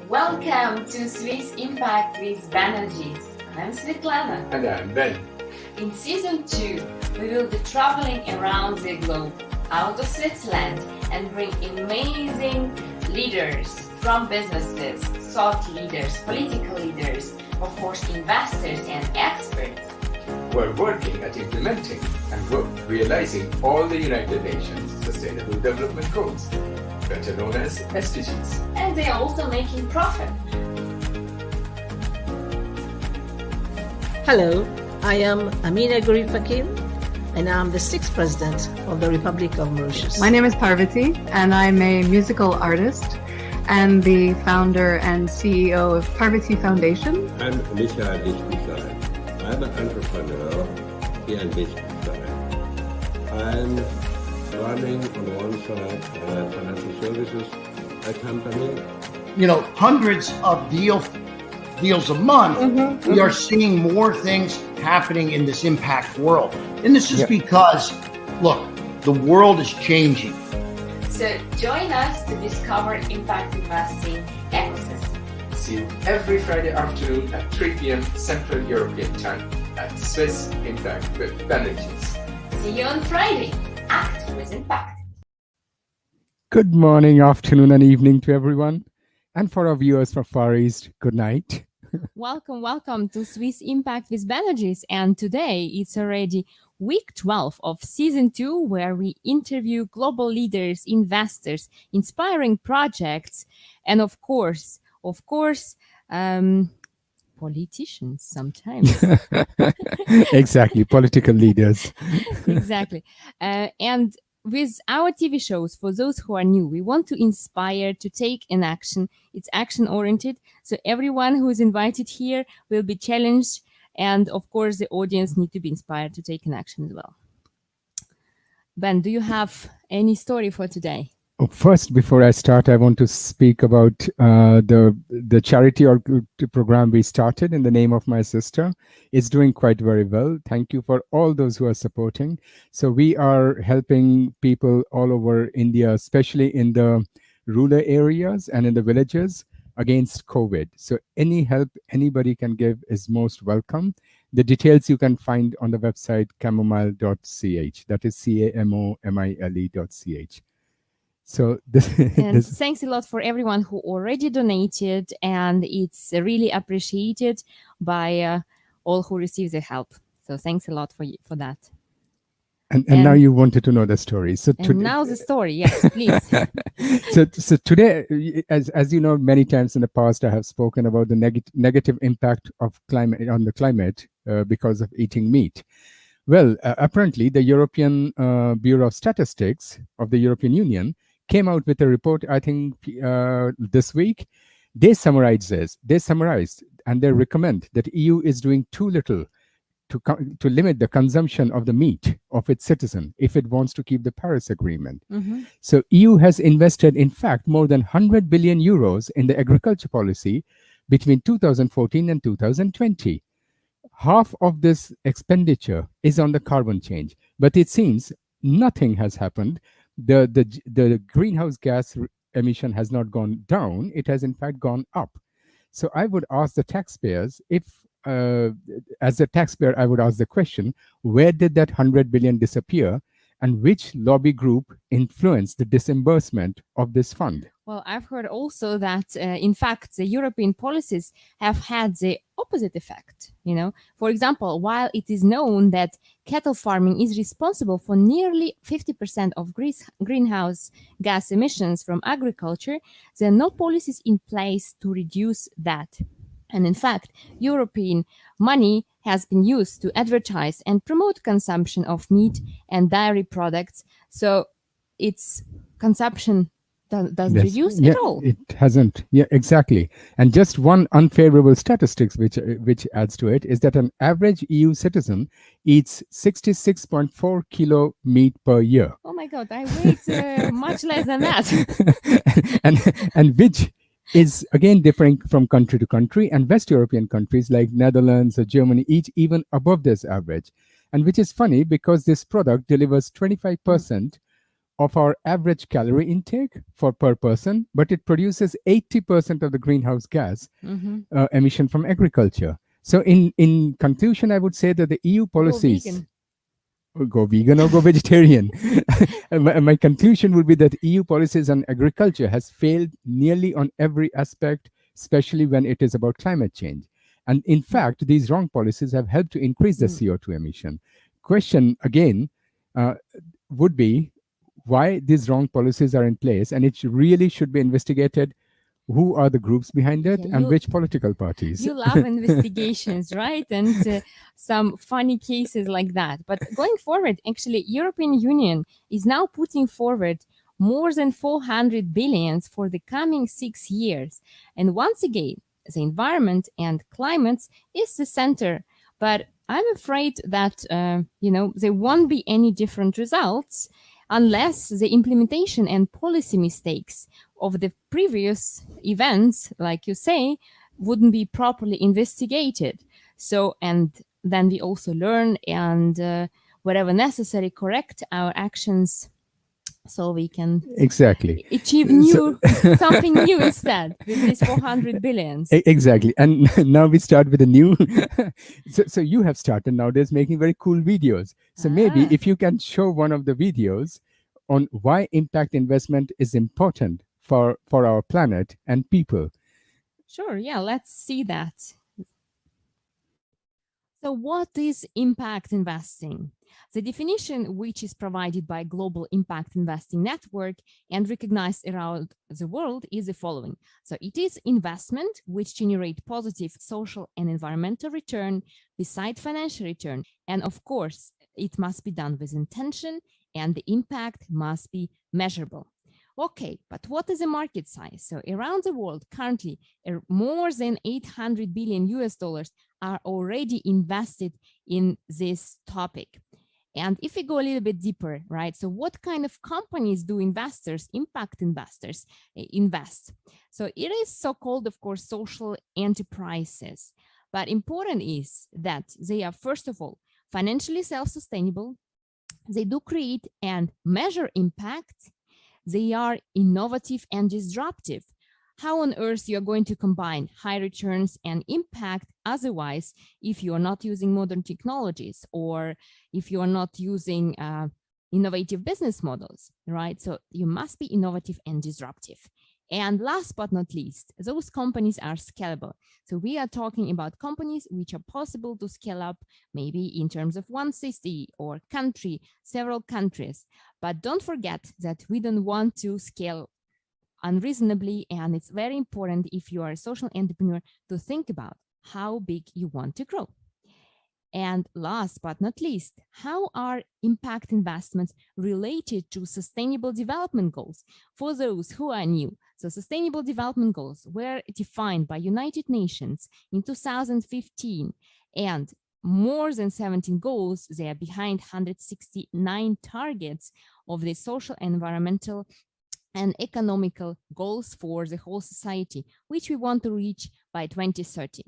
Welcome to Swiss Impact with Banerjis. I'm Svetlana. And I'm Ben. In Season 2, we will be traveling around the globe, out of Switzerland, and bring amazing leaders from businesses, thought leaders, political leaders, of course investors and experts. We're working at implementing and realizing all the United Nations Sustainable Development Goals, better known as SDGs. And they are also making profit. Hello, I am Amina Gurib Fakir, and I'm the 6th President of the Republic of Mauritius. My name is Parvati, and I'm a musical artist and the founder and CEO of Parvati Foundation. I'm Michael Lichtenstein. I'm an entrepreneur here in Liechtenstein. I'm running on one side financial services company. You know, hundreds of deals a month. We are seeing more things happening in this impact world. And this is because, look, the world is changing. So join us to discover impact investing ecosystem. See you every Friday afternoon at 3 p.m. Central European Time at Swiss Impact with Banerjis. See you on Friday. Act with impact. Good morning, afternoon, and evening to everyone. And for our viewers from Far East, good night. Welcome to Swiss Impact with Banerjis. And today it's already week 12 of season 2, where we interview global leaders, investors, inspiring projects, and of course, politicians sometimes. Exactly, political leaders. Exactly. And with our TV shows, for those who are new, we want to inspire to take an action. It's action-oriented, so everyone who is invited here will be challenged, and of course, the audience need to be inspired to take an action as well. Ben, do you have any story for today? First, before I start, I want to speak about the charity or program we started in the name of my sister. It's doing quite very well. Thank you for all those who are supporting. So we are helping people all over India, especially in the rural areas and in the villages against COVID. So any help anybody can give is most welcome. The details you can find on the website camomile.ch. That is camomile.ch. So thanks a lot for everyone who already donated, and it's really appreciated by all who receive the help. So thanks a lot for that. And now you wanted to know the story. So now the story, yes, please. so today, as you know, many times in the past, I have spoken about the negative impact of climate on the climate because of eating meat. Well, apparently, the European Bureau of Statistics of the European Union came out with a report, I think, this week. They summarized and they recommend that EU is doing too little to limit the consumption of the meat of its citizen if it wants to keep the Paris Agreement. So EU has invested, in fact, more than 100 billion euros in the agriculture policy between 2014 and 2020. Half of this expenditure is on the carbon change, but it seems nothing has happened. The greenhouse gas emission has not gone down. It has in fact gone up. So I would ask the taxpayers, as a taxpayer, I would ask the question, where did that 100 billion disappear, and which lobby group influenced the disbursement of this fund? Well, I've heard also that, in fact, the European policies have had the opposite effect. For example, while it is known that cattle farming is responsible for nearly 50% of greenhouse gas emissions from agriculture, there are no policies in place to reduce that. And in fact, European money has been used to advertise and promote consumption of meat and dairy products. So its consumption doesn't reduce at all. It hasn't. Yeah, exactly. And just one unfavorable statistics which adds to it is that an average EU citizen eats 66.4 kilo meat per year. Oh my God, I weigh much less than that. and which is again differing from country to country, and West European countries like Netherlands or Germany eat even above this average. And which is funny because this product delivers 25% of our average calorie intake per person, but it produces 80% of the greenhouse gas emission from agriculture. So in conclusion, I would say that the EU policies... Go vegan or go vegetarian. My conclusion would be that EU policies on agriculture has failed nearly on every aspect, especially when it is about climate change. And in fact, these wrong policies have helped to increase the CO2 emission. Question again would be why these wrong policies are in place, and it really should be investigated. Who are the groups behind it, and which political parties? You love investigations, right? And some funny cases like that. But going forward, actually, European Union is now putting forward more than 400 billions for the coming 6 years. And once again, the environment and climate is the center. But I'm afraid that, there won't be any different results unless the implementation and policy mistakes of the previous events, like you say, wouldn't be properly investigated. So, and then we also learn and wherever necessary, correct our actions so we can achieve something new instead with these 400 billions. Exactly. And now we start with a new. so you have started nowadays making very cool videos. So maybe if you can show one of the videos on why impact investment is important for our planet and people. Sure. Yeah, let's see that. So what is impact investing? The definition, which is provided by Global Impact Investing Network and recognized around the world, is the following. So it is investment which generate positive social and environmental return beside financial return. And of course, it must be done with intention and the impact must be measurable. Okay, but what is the market size? So around the world, currently, more than 800 billion US dollars are already invested in this topic. And if we go a little bit deeper, right? So what kind of companies do investors, impact investors, invest? So it is so-called, of course, social enterprises. But important is that they are, first of all, financially self-sustainable. They do create and measure impact. They are innovative and disruptive. How on earth you are going to combine high returns and impact otherwise if you are not using modern technologies or if you are not using innovative business models, right? So you must be innovative and disruptive. And last but not least, those companies are scalable. So we are talking about companies which are possible to scale up maybe in terms of one city or country, several countries. But don't forget that we don't want to scale unreasonably, and it's very important if you are a social entrepreneur to think about how big you want to grow. And last but not least, how are impact investments related to sustainable development goals? For those who are new, so sustainable development goals were defined by United Nations in 2015, and more than 17 goals, they are behind 169 targets of the social, environmental, and economical goals for the whole society, which we want to reach by 2030.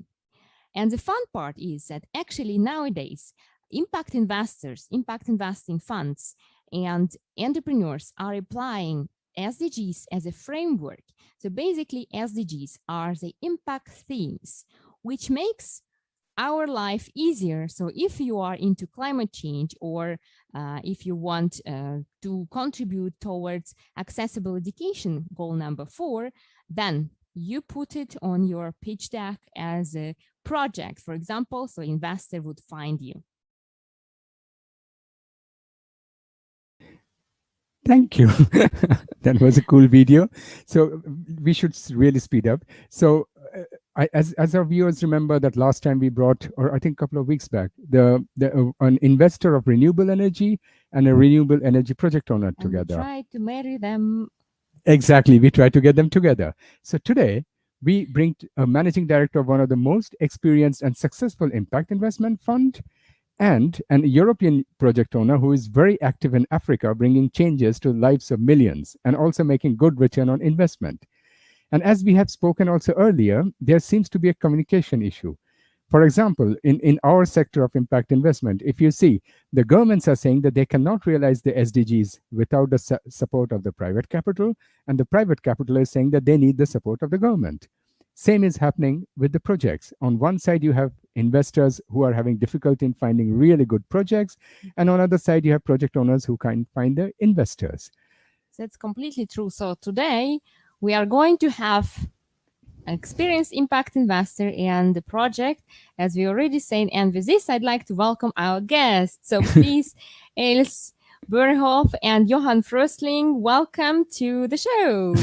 And the fun part is that actually nowadays, impact investors, impact investing funds, and entrepreneurs are applying SDGs as a framework. So basically, SDGs are the impact themes, which makes our life easier. So if you are into climate change or if you want to contribute towards accessible education, goal number 4, then you put it on your pitch deck as a project, for example, so investor would find you. Thank you. That was a cool video. So we should really speed up. So as our viewers remember that last time we brought, or I think a couple of weeks back, an investor of renewable energy and a renewable energy project owner together. We tried to marry them. Exactly. We tried to get them together. So today we bring a managing director of one of the most experienced and successful impact investment fund and an European project owner who is very active in Africa, bringing changes to the lives of millions and also making good return on investment. And as we have spoken also earlier, there seems to be a communication issue. For example, in our sector of impact investment, if you see, the governments are saying that they cannot realize the SDGs without the support of the private capital, and the private capital is saying that they need the support of the government. Same is happening with the projects. On one side, you have investors who are having difficulty in finding really good projects, and on the other side, you have project owners who can't find the investors. That's completely true. So today, we are going to have an experienced impact investor and the project, as we already said. And with this, I'd like to welcome our guests. So please, Els Boerhof and Johan Frössling, welcome to the show.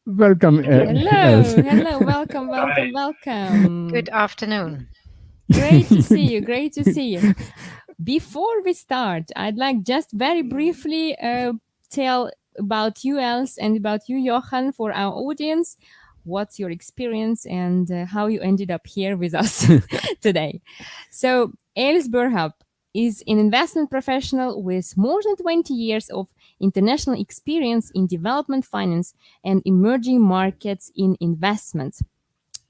Welcome. Hello, welcome. Good afternoon. Great to see you. Before we start, I'd like just very briefly tell about you, Els, and about you, Johan, for our audience. What's your experience and how you ended up here with us today? So, Els Boerhof is an investment professional with more than 20 years of international experience in development finance and emerging markets in investments.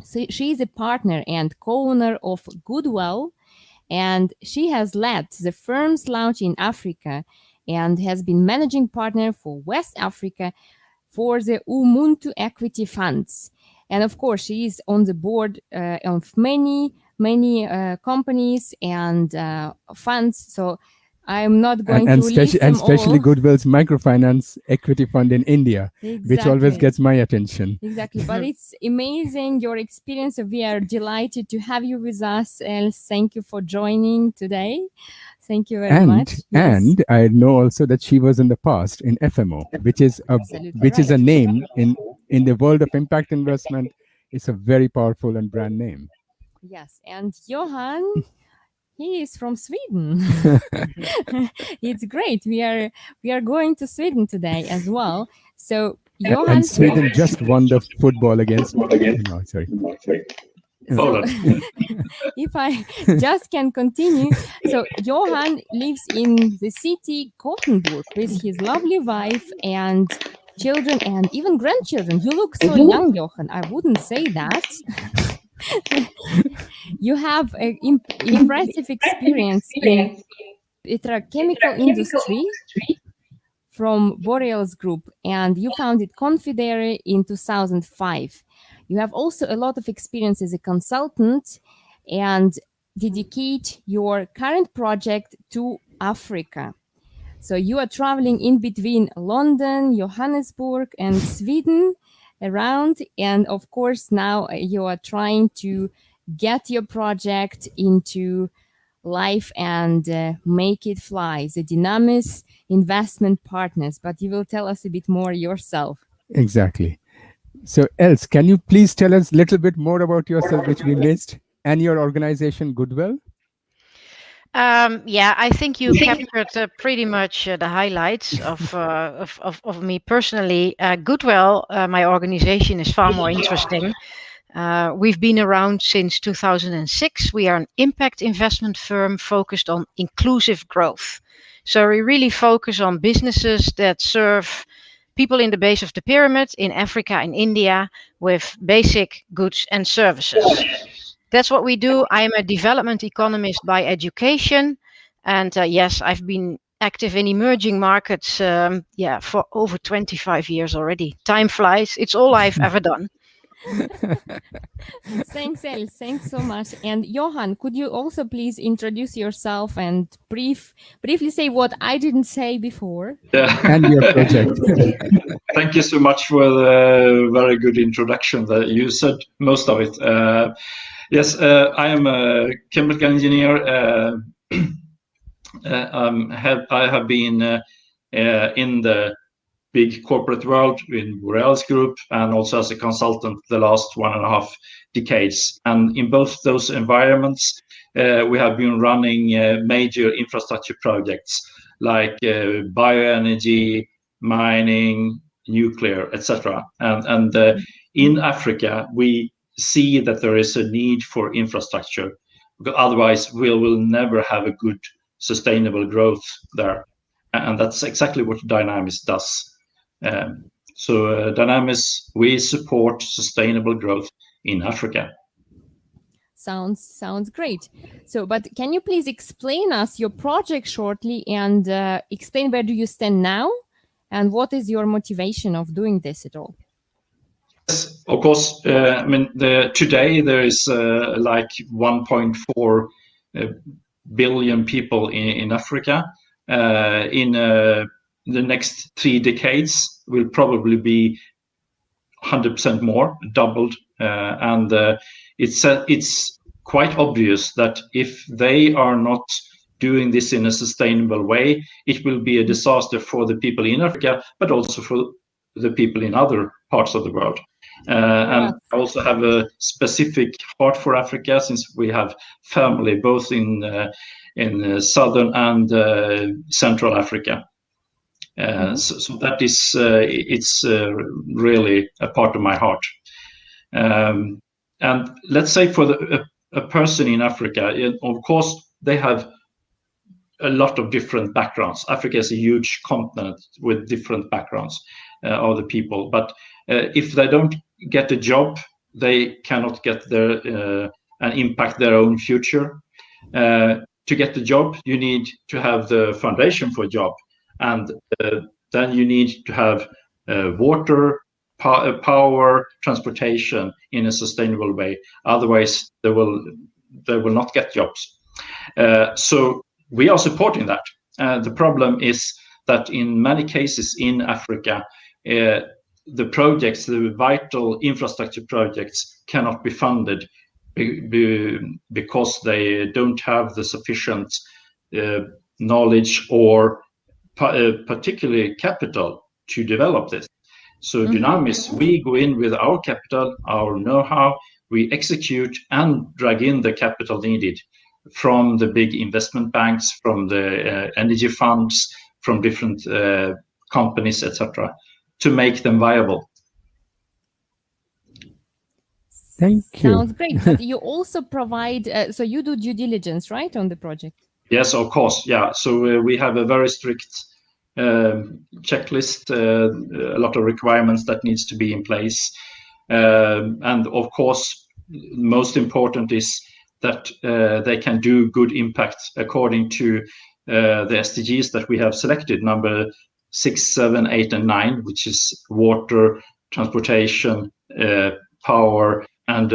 So she is a partner and co-owner of Goodwell, and she has led the firm's launch in Africa and has been managing partner for West Africa for the uMunthu equity funds. And of course, she is on the board of many companies and funds. So I'm not going to list them especially all. Goodwell's microfinance equity fund in India, Exactly. which always gets my attention. Exactly, but it's amazing, your experience. We are delighted to have you with us, Els. Thank you for joining today. Thank you very much. And I know also that she was in the past in FMO, which is a name in the world of impact investment. It's a very powerful and brand name. Yes, and Johan, he is from Sweden. It's great. We are going to Sweden today as well. So Johan, and Sweden just won the football against. No, sorry. So, if I just can continue. So Johan lives in the city Gothenburg with his lovely wife and children and even grandchildren. You look so young, Johan. I wouldn't say that. You have an impressive experience in petrochemical industry from Boreals Group, and you founded Confidere in 2005. You have also a lot of experience as a consultant and dedicate your current project to Africa. So you are traveling in between London, Johannesburg, and Sweden around. And of course, now you are trying to get your project into life and make it fly, the Dynamis investment partners. But you will tell us a bit more yourself. Exactly. So, Els, can you please tell us a little bit more about yourself, which we missed, and your organization, Goodwell? Yeah, I think you captured pretty much the highlights of me personally. Goodwell, my organization, is far more interesting. We've been around since 2006. We are an impact investment firm focused on inclusive growth. So we really focus on businesses that serve people in the base of the pyramid in Africa and India with basic goods and services. That's what we do. I'm a development economist by education. And yes, I've been active in emerging markets for over 25 years already. Time flies. It's all I've ever done. Thanks, Els. Thanks so much. And Johan, could you also please introduce yourself and briefly say what I didn't say before? And your project. Thank you so much for the very good introduction. You said most of it. Yes, I am a chemical engineer. I have been in the big corporate world in Boreals Group and also as a consultant the last 1.5 decades. And in both those environments, we have been running major infrastructure projects like bioenergy, mining, nuclear, etc. And in Africa, we see that there is a need for infrastructure, because otherwise we will never have a good sustainable growth there. And that's exactly what Dynamis does. So Dynamis, we support sustainable growth in Africa. Sounds great. So, but can you please explain us your project shortly and explain where do you stand now and what is your motivation of doing this at all? Yes, of course. I mean, today there is like 1.4 billion people in Africa. In the next 3 decades, will probably be 100% more, doubled, and it's quite obvious that if they are not doing this in a sustainable way, it will be a disaster for the people in Africa, but also for the people in other parts of the world. And I also have a specific heart for Africa, since we have family both in southern and central Africa. So that is it's really a part of my heart. And let's say for a person in Africa, of course, they have a lot of different backgrounds. Africa is a huge continent with different backgrounds of the people. But if they don't get a job, they cannot get their and impact their own future. To get the job, you need to have the foundation for a job, and then you need to have water, power, transportation in a sustainable way. Otherwise, they will not get jobs. So we are supporting that. The problem is that in many cases in Africa, the projects, the vital infrastructure projects, cannot be funded because they don't have the sufficient knowledge or particularly capital to develop this. So Dynamis, we go in with our capital, our know-how, we execute and drag in the capital needed from the big investment banks, from the energy funds, from different companies, etc., to make them viable. Thank you. Sounds great. But you also provide, so you do due diligence, right, on the project? Yes, of course. Yeah. So we have a very strict checklist, a lot of requirements that needs to be in place. And of course, most important is that they can do good impact according to the SDGs that we have selected, number 6, 7, 8, and 9, which is water, transportation, power, and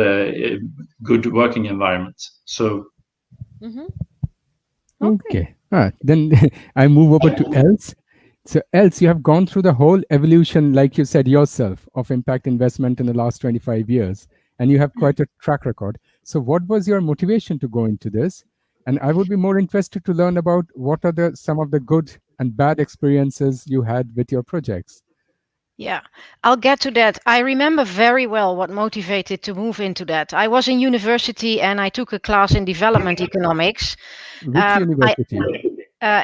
good working environment. So. Okay. All right. Then I move over to Els. So Els, you have gone through the whole evolution, like you said yourself, of impact investment in the last 25 years, and you have quite a track record. So what was your motivation to go into this? And I would be more interested to learn about what are some of the good and bad experiences you had with your projects. Yeah, I'll get to that. I remember very well what motivated to move into that. I was in university and I took a class in development economics. Which university?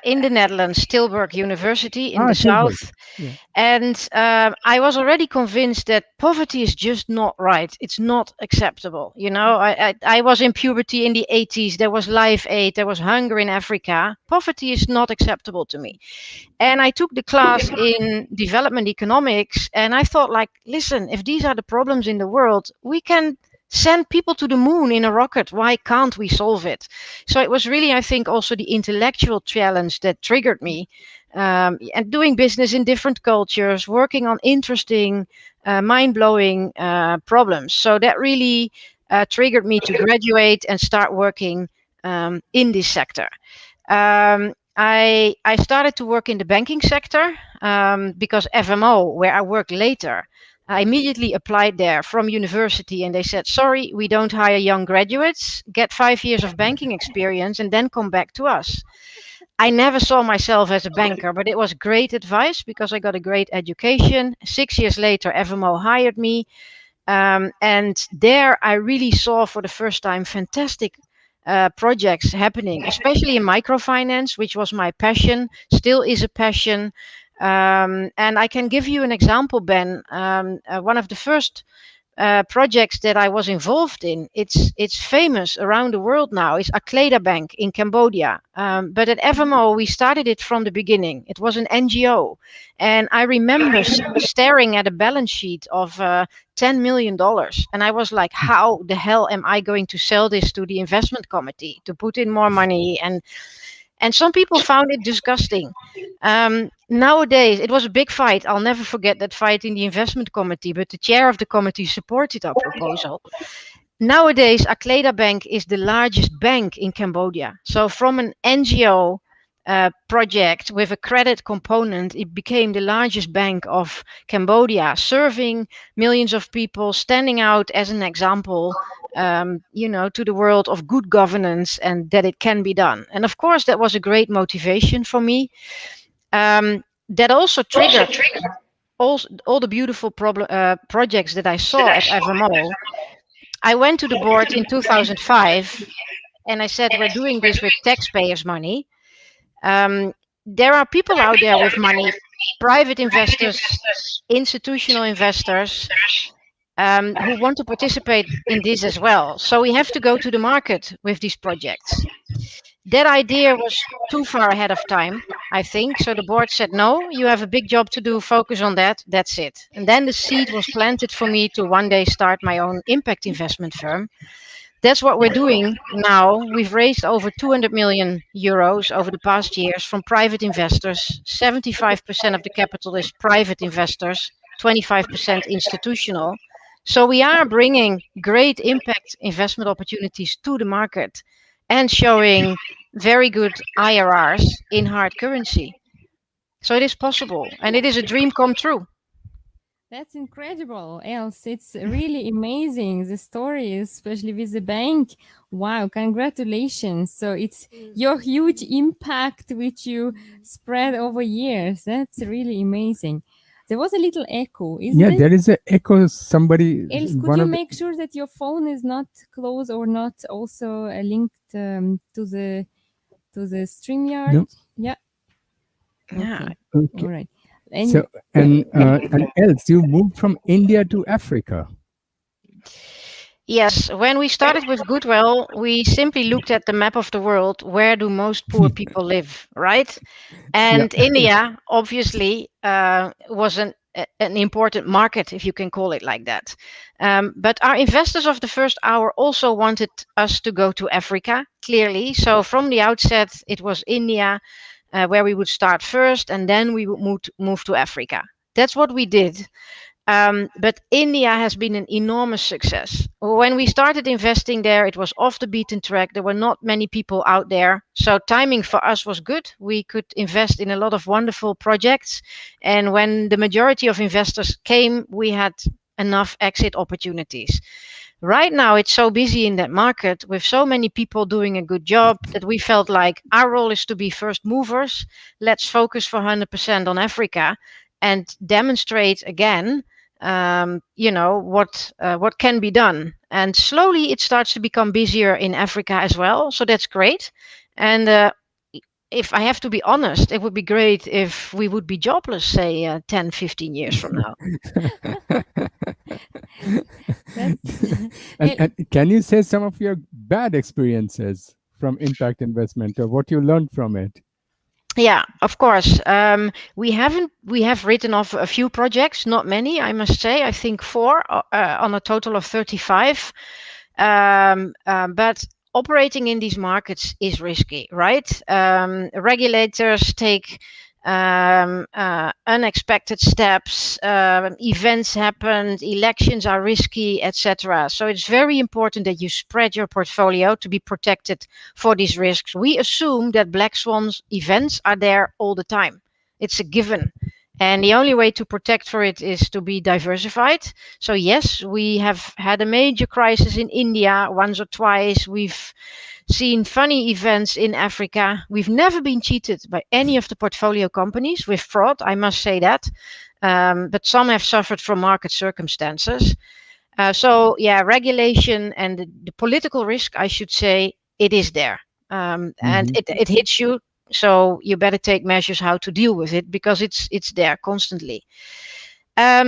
In the Netherlands, Tilburg University in the south. Yeah. And I was already convinced that poverty is just not right. It's not acceptable. You know, I was in puberty in the 80s. There was Live Aid. There was hunger in Africa. Poverty is not acceptable to me. And I took the class in development economics. And I thought, like, listen, if these are the problems in the world, we can send people to the moon in a rocket. Why can't we solve it? So it was really, I think, also the intellectual challenge that triggered me. And doing business in different cultures, working on interesting, mind-blowing problems. So that really triggered me to graduate and start working in this sector. I started to work in the banking sector because FMO, where I worked later, I immediately applied there from university and they said, sorry, we don't hire young graduates, get 5 years of banking experience and then come back to us. I never saw myself as a banker, but it was great advice because I got a great education. 6 years later, FMO hired me. And there I really saw for the first time fantastic projects happening, especially in microfinance, which was my passion, still is a passion. And I can give you an example, Ben. One of the first projects that I was involved in, it's famous around the world now, is Akleda Bank in Cambodia. But at FMO, we started it from the beginning. It was an NGO. And I remember staring at a balance sheet of $10 million. And I was like, how the hell am I going to sell this to the investment committee to put in more money? And some people found it disgusting. Nowadays, it was a big fight. I'll never forget that fight in the investment committee, but the chair of the committee supported our proposal. Nowadays, Akleda Bank is the largest bank in Cambodia. So from an NGO project with a credit component, it became the largest bank of Cambodia, serving millions of people, standing out as an example, to the world of good governance and that it can be done. And of course, that was a great motivation for me. That also triggered all the beautiful projects that I saw at FMO. I went to the board in 2005 and I said, we're doing this with taxpayers' money. There are people out there with money, private investors, institutional investors, who want to participate in this as well. So we have to go to the market with these projects. That idea was too far ahead of time, I think. So the board said, no, you have a big job to do, focus on that, that's it. And then the seed was planted for me to one day start my own impact investment firm. That's what we're doing now. We've raised over 200 million euros over the past years from private investors. 75% of the capital is private investors, 25% institutional. So we are bringing great impact investment opportunities to the market and showing very good IRRs in hard currency. So it is possible, and it is a dream come true. That's incredible, Els. It's really amazing, the story, especially with the bank. Wow, congratulations. So it's your huge impact which you spread over years. That's really amazing. There was a little echo, isn't it? Yeah, there is an echo. Somebody... Els, could you make sure that your phone is not close or not also linked to the StreamYard? No. Yeah. Yeah. Okay. All right. And So, and Els, you moved from India to Africa. Yes, when we started with Goodwell, we simply looked at the map of the world. Where do most poor people live, right? And India, obviously, was an important market, if you can call it like that. But our investors of the first hour also wanted us to go to Africa, clearly. So from the outset, it was India where we would start first, and then we would move to Africa. That's what we did. But India has been an enormous success. When we started investing there, it was off the beaten track. There were not many people out there. So timing for us was good. We could invest in a lot of wonderful projects. And when the majority of investors came, we had enough exit opportunities. Right now, it's so busy in that market with so many people doing a good job that we felt like our role is to be first movers. Let's focus for 100% on Africa and demonstrate again what can be done. And slowly it starts to become busier in Africa as well. So that's great. And if I have to be honest, it would be great if we would be jobless, say 10, 15 years from now. And can you say some of your bad experiences from impact investment or what you learned from it? Yeah, of course. We have written off a few projects, not many, I must say. I think 4 on a total of 35. But operating in these markets is risky, right? Regulators take unexpected steps, events happen, elections are risky, etc. So it's very important that you spread your portfolio to be protected for these risks. We assume that black swan events are there all the time. It's a given. And the only way to protect for it is to be diversified. So yes, we have had a major crisis in India once or twice. We've seen funny events in Africa. We've never been cheated by any of the portfolio companies with fraud, I must say that. But some have suffered from market circumstances. So yeah, regulation and the political risk, I should say, it is there. And it hits you. So you better take measures how to deal with it because it's there constantly.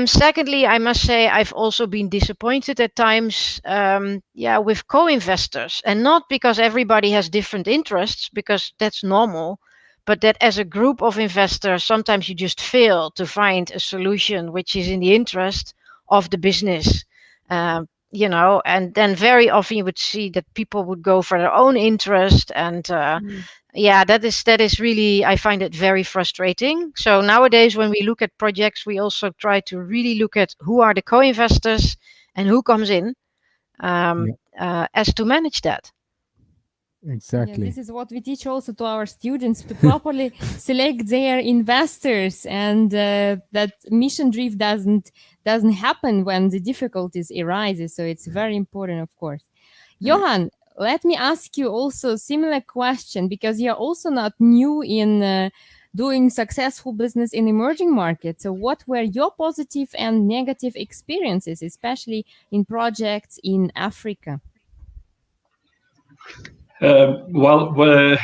Secondly, I must say I've also been disappointed at times, with co-investors, and not because everybody has different interests, because that's normal, but that as a group of investors, sometimes you just fail to find a solution which is in the interest of the business. And then very often you would see that people would go for their own interest, and that is really, I find it very frustrating. So nowadays, when we look at projects, we also try to really look at who are the co-investors and who comes in, as to manage that. Exactly. This is what we teach also to our students, to properly select their investors, and that mission drift doesn't happen when the difficulties arises. So it's very important, of course. Johan, let me ask you also a similar question, because you're also not new in doing successful business in emerging markets. So what were your positive and negative experiences, especially in projects in Africa? When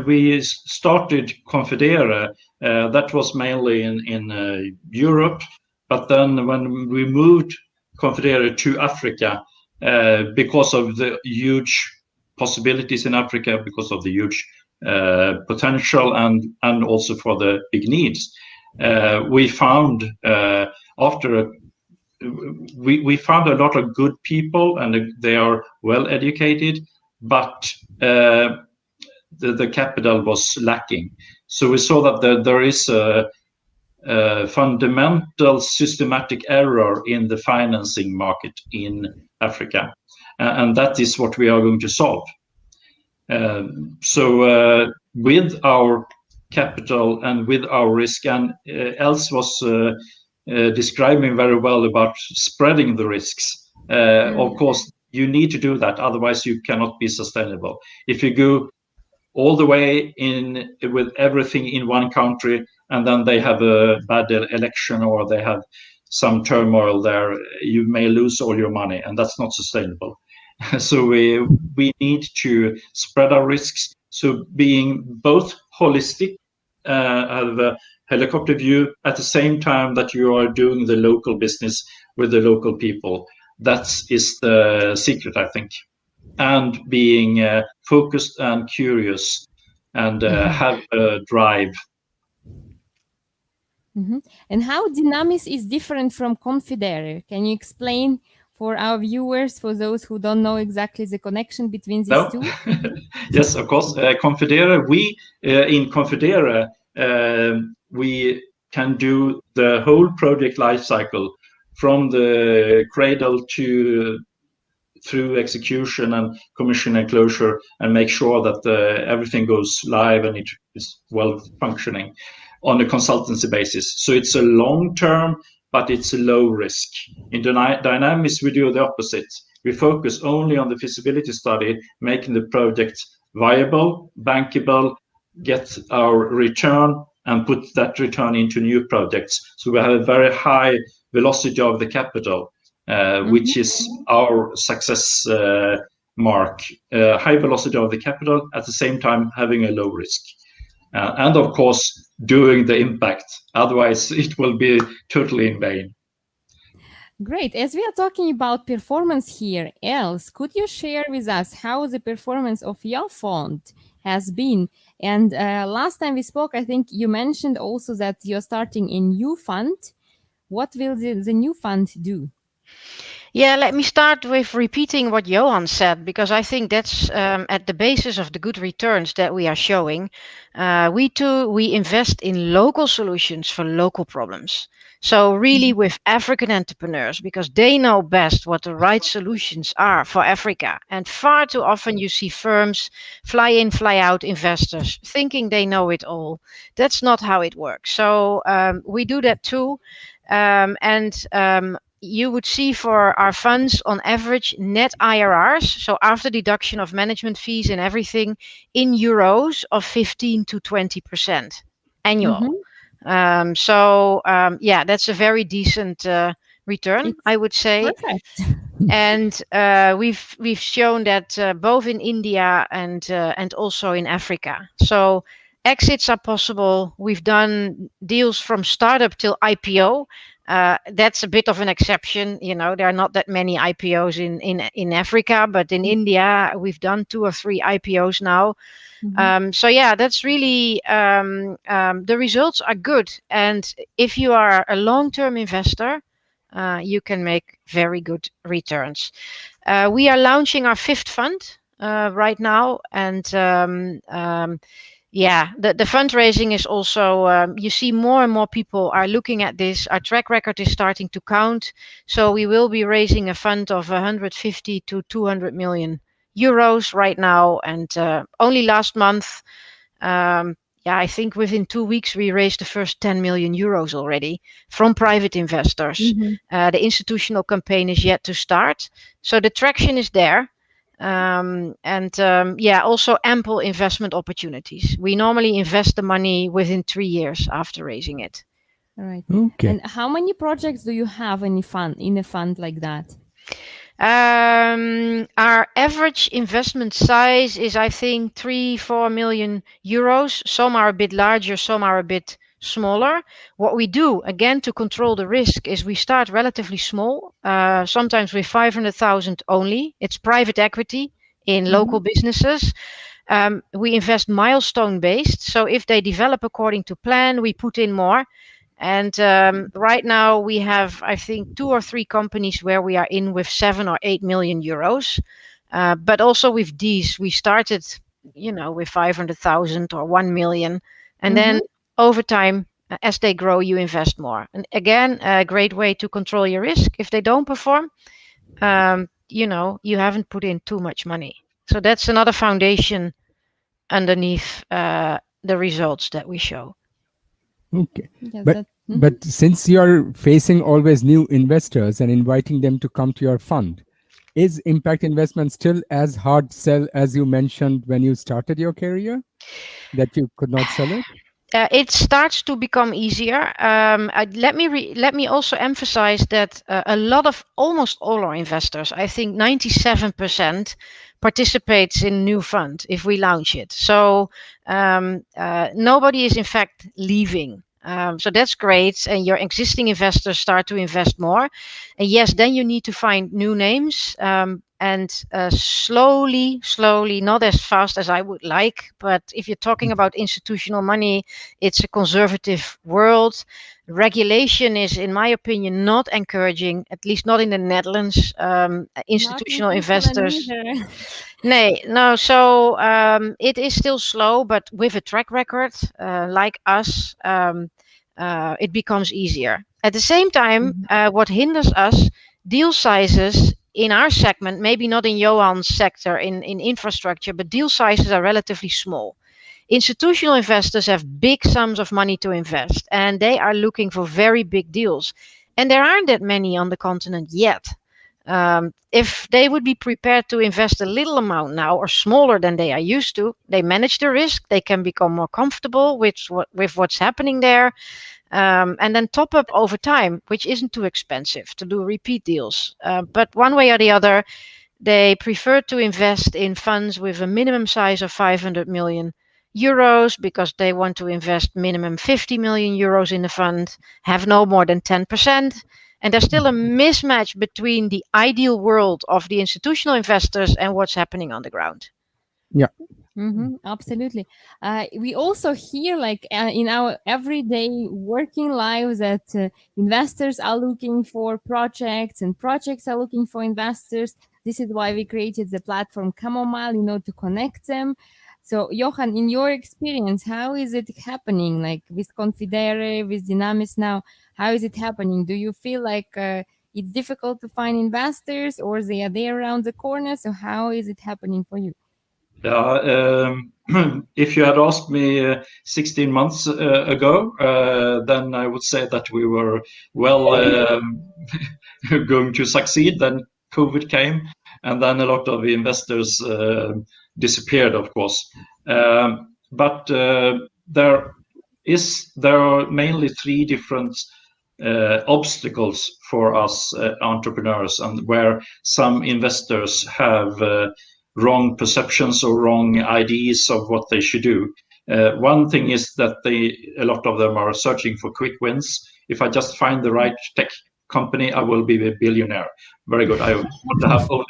we started Confidere, that was mainly in Europe. But then when we moved Confidere to Africa, because of the huge possibilities in Africa, because of the huge potential, and also for the big needs, we found we found a lot of good people, and they are well educated, but the capital was lacking. So we saw that there is a fundamental systematic error in the financing market in Africa, and that is what we are going to solve. So with our capital and with our risk, and Els was describing very well about spreading the risks. Of course, you need to do that, otherwise you cannot be sustainable. If you go all the way in with everything in one country, and then they have a bad election, or they have some turmoil there, you may lose all your money, and that's not sustainable. So we need to spread our risks. So being both holistic, have a helicopter view, at the same time that you are doing the local business with the local people. That is the secret, I think. And being focused and curious, and have a drive. And how Dynamis is different from Confidere? Can you explain for our viewers, for those who don't know exactly the connection between these two? Yes, of course. Confidere, in Confidere, we can do the whole project life cycle, from the cradle through execution and commission and closure, and make sure that everything goes live and it is well functioning on a consultancy basis. So it's a long term, but it's a low risk. In Dynamis, we do the opposite. We focus only on the feasibility study, making the project viable, bankable, get our return, and put that return into new projects. So we have a very high velocity of the capital, which is our success mark. High velocity of the capital, at the same time having a low risk. And of course, doing the impact. Otherwise, it will be totally in vain. Great. As we are talking about performance here, Els, could you share with us how the performance of your fund has been? And last time we spoke, I think you mentioned also that you're starting a new fund. What will the new fund do? Yeah, let me start with repeating what Johan said, because I think that's at the basis of the good returns that we are showing. We invest in local solutions for local problems. So really with African entrepreneurs, because they know best what the right solutions are for Africa. And far too often you see firms, fly in, fly out investors thinking they know it all. That's not how it works. So we do that too. You would see for our funds on average net IRRs, so after deduction of management fees and everything, in euros of 15 to 20% annual. That's a very decent return, I would say. Perfect. And we've shown that both in India and also in Africa. So exits are possible. We've done deals from startup till IPO. That's a bit of an exception. There are not that many IPOs in Africa, but in India, we've done 2 or 3 IPOs now. So yeah, that's really, the results are good. And if you are a long-term investor, you can make very good returns. We are launching our 5th fund right now. And yeah, the fundraising is also, you see more and more people are looking at this. Our track record is starting to count. So we will be raising a fund of 150 to 200 million euros right now. And only last month, I think within 2 weeks, we raised the first 10 million euros already from private investors. The institutional campaign is yet to start. So the traction is there. Also ample investment opportunities. We normally invest the money within 3 years after raising it. All right. Okay. And how many projects do you have in a fund like that? Our average investment size is, I think, 3-4 million euros. Some are a bit larger, some are a bit smaller. What we do, again, to control the risk is we start relatively small, sometimes with 500,000 only. It's private equity in local businesses. We invest milestone based. So if they develop according to plan, we put in more. And right now we have, I think, 2 or 3 companies where we are in with 7 or 8 million euros. But also with these, we started, with 500,000 or 1 million. And then over time, as they grow, you invest more. And again, a great way to control your risk. If they don't perform, you haven't put in too much money. So that's another foundation underneath the results that we show. Okay. Yeah, But since you're facing always new investors and inviting them to come to your fund, is impact investment still as hard sell as you mentioned when you started your career, that you could not sell it? It starts to become easier. Let me also emphasize that almost all our investors, I think 97%, participates in new fund if we launch it. So nobody is in fact leaving. So that's great, and your existing investors start to invest more. And yes, then you need to find new names, and slowly, not as fast as I would like, but if you're talking about institutional money, it's a conservative world. Regulation is, in my opinion, not encouraging, at least not in the Netherlands, institutional investors. No. So it is still slow, but with a track record like us, it becomes easier. At the same time, what hinders us, deal sizes in our segment, maybe not in Johan's sector in infrastructure, but deal sizes are relatively small. Institutional investors have big sums of money to invest, and they are looking for very big deals. And there aren't that many on the continent yet. If they would be prepared to invest a little amount now or smaller than they are used to, they manage the risk, they can become more comfortable with what's happening there, and then top up over time, which isn't too expensive to do repeat deals. But one way or the other, they prefer to invest in funds with a minimum size of 500 million euros because they want to invest minimum 50 million euros in the fund, have no more than 10%. And there's still a mismatch between the ideal world of the institutional investors and what's happening on the ground. Yeah. Absolutely. We also hear, in our everyday working lives, that investors are looking for projects and projects are looking for investors. This is why we created the platform Chamomile, to connect them. So, Johan, in your experience, how is it happening? Like with Confidere, with Dynamis now, how is it happening? Do you feel like it's difficult to find investors, or they are there around the corner? So, how is it happening for you? If you had asked me 16 months ago, then I would say that we were going to succeed. Then COVID came, and then a lot of investors disappeared, of course. But there are mainly 3 different obstacles for us entrepreneurs, and where some investors have wrong perceptions or wrong ideas of what they should do. One thing is that a lot of them are searching for quick wins. If I just find the right tech company, I will be a billionaire. Very good. I want to have only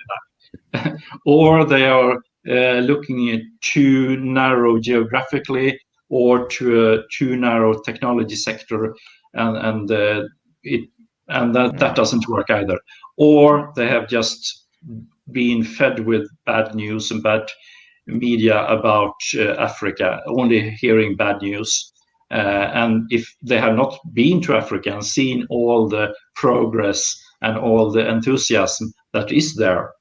that. Or they are looking at too narrow geographically or to a too narrow technology sector, and that doesn't work either. Or they have just been fed with bad news and bad media about Africa, only hearing bad news. And if they have not been to Africa and seen all the progress and all the enthusiasm that is there,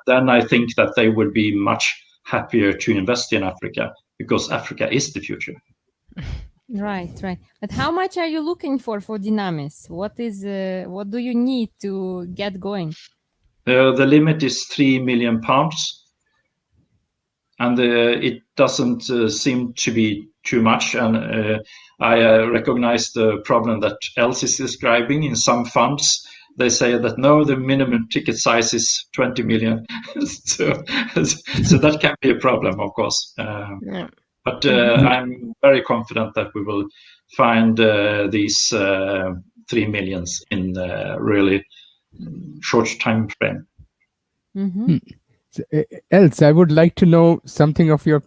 then I think that they would be much happier to invest in Africa, because Africa is the future. Right. But how much are you looking for Dynamis? What do you need to get going? The limit is £3 million, and it doesn't seem to be too much. And I recognize the problem that Els is describing. In some funds, they say that no, the minimum ticket size is 20 million. so that can be a problem, of course. But I'm very confident that we will find these 3 millions in really short time frame. So, Els, I would like to know something of your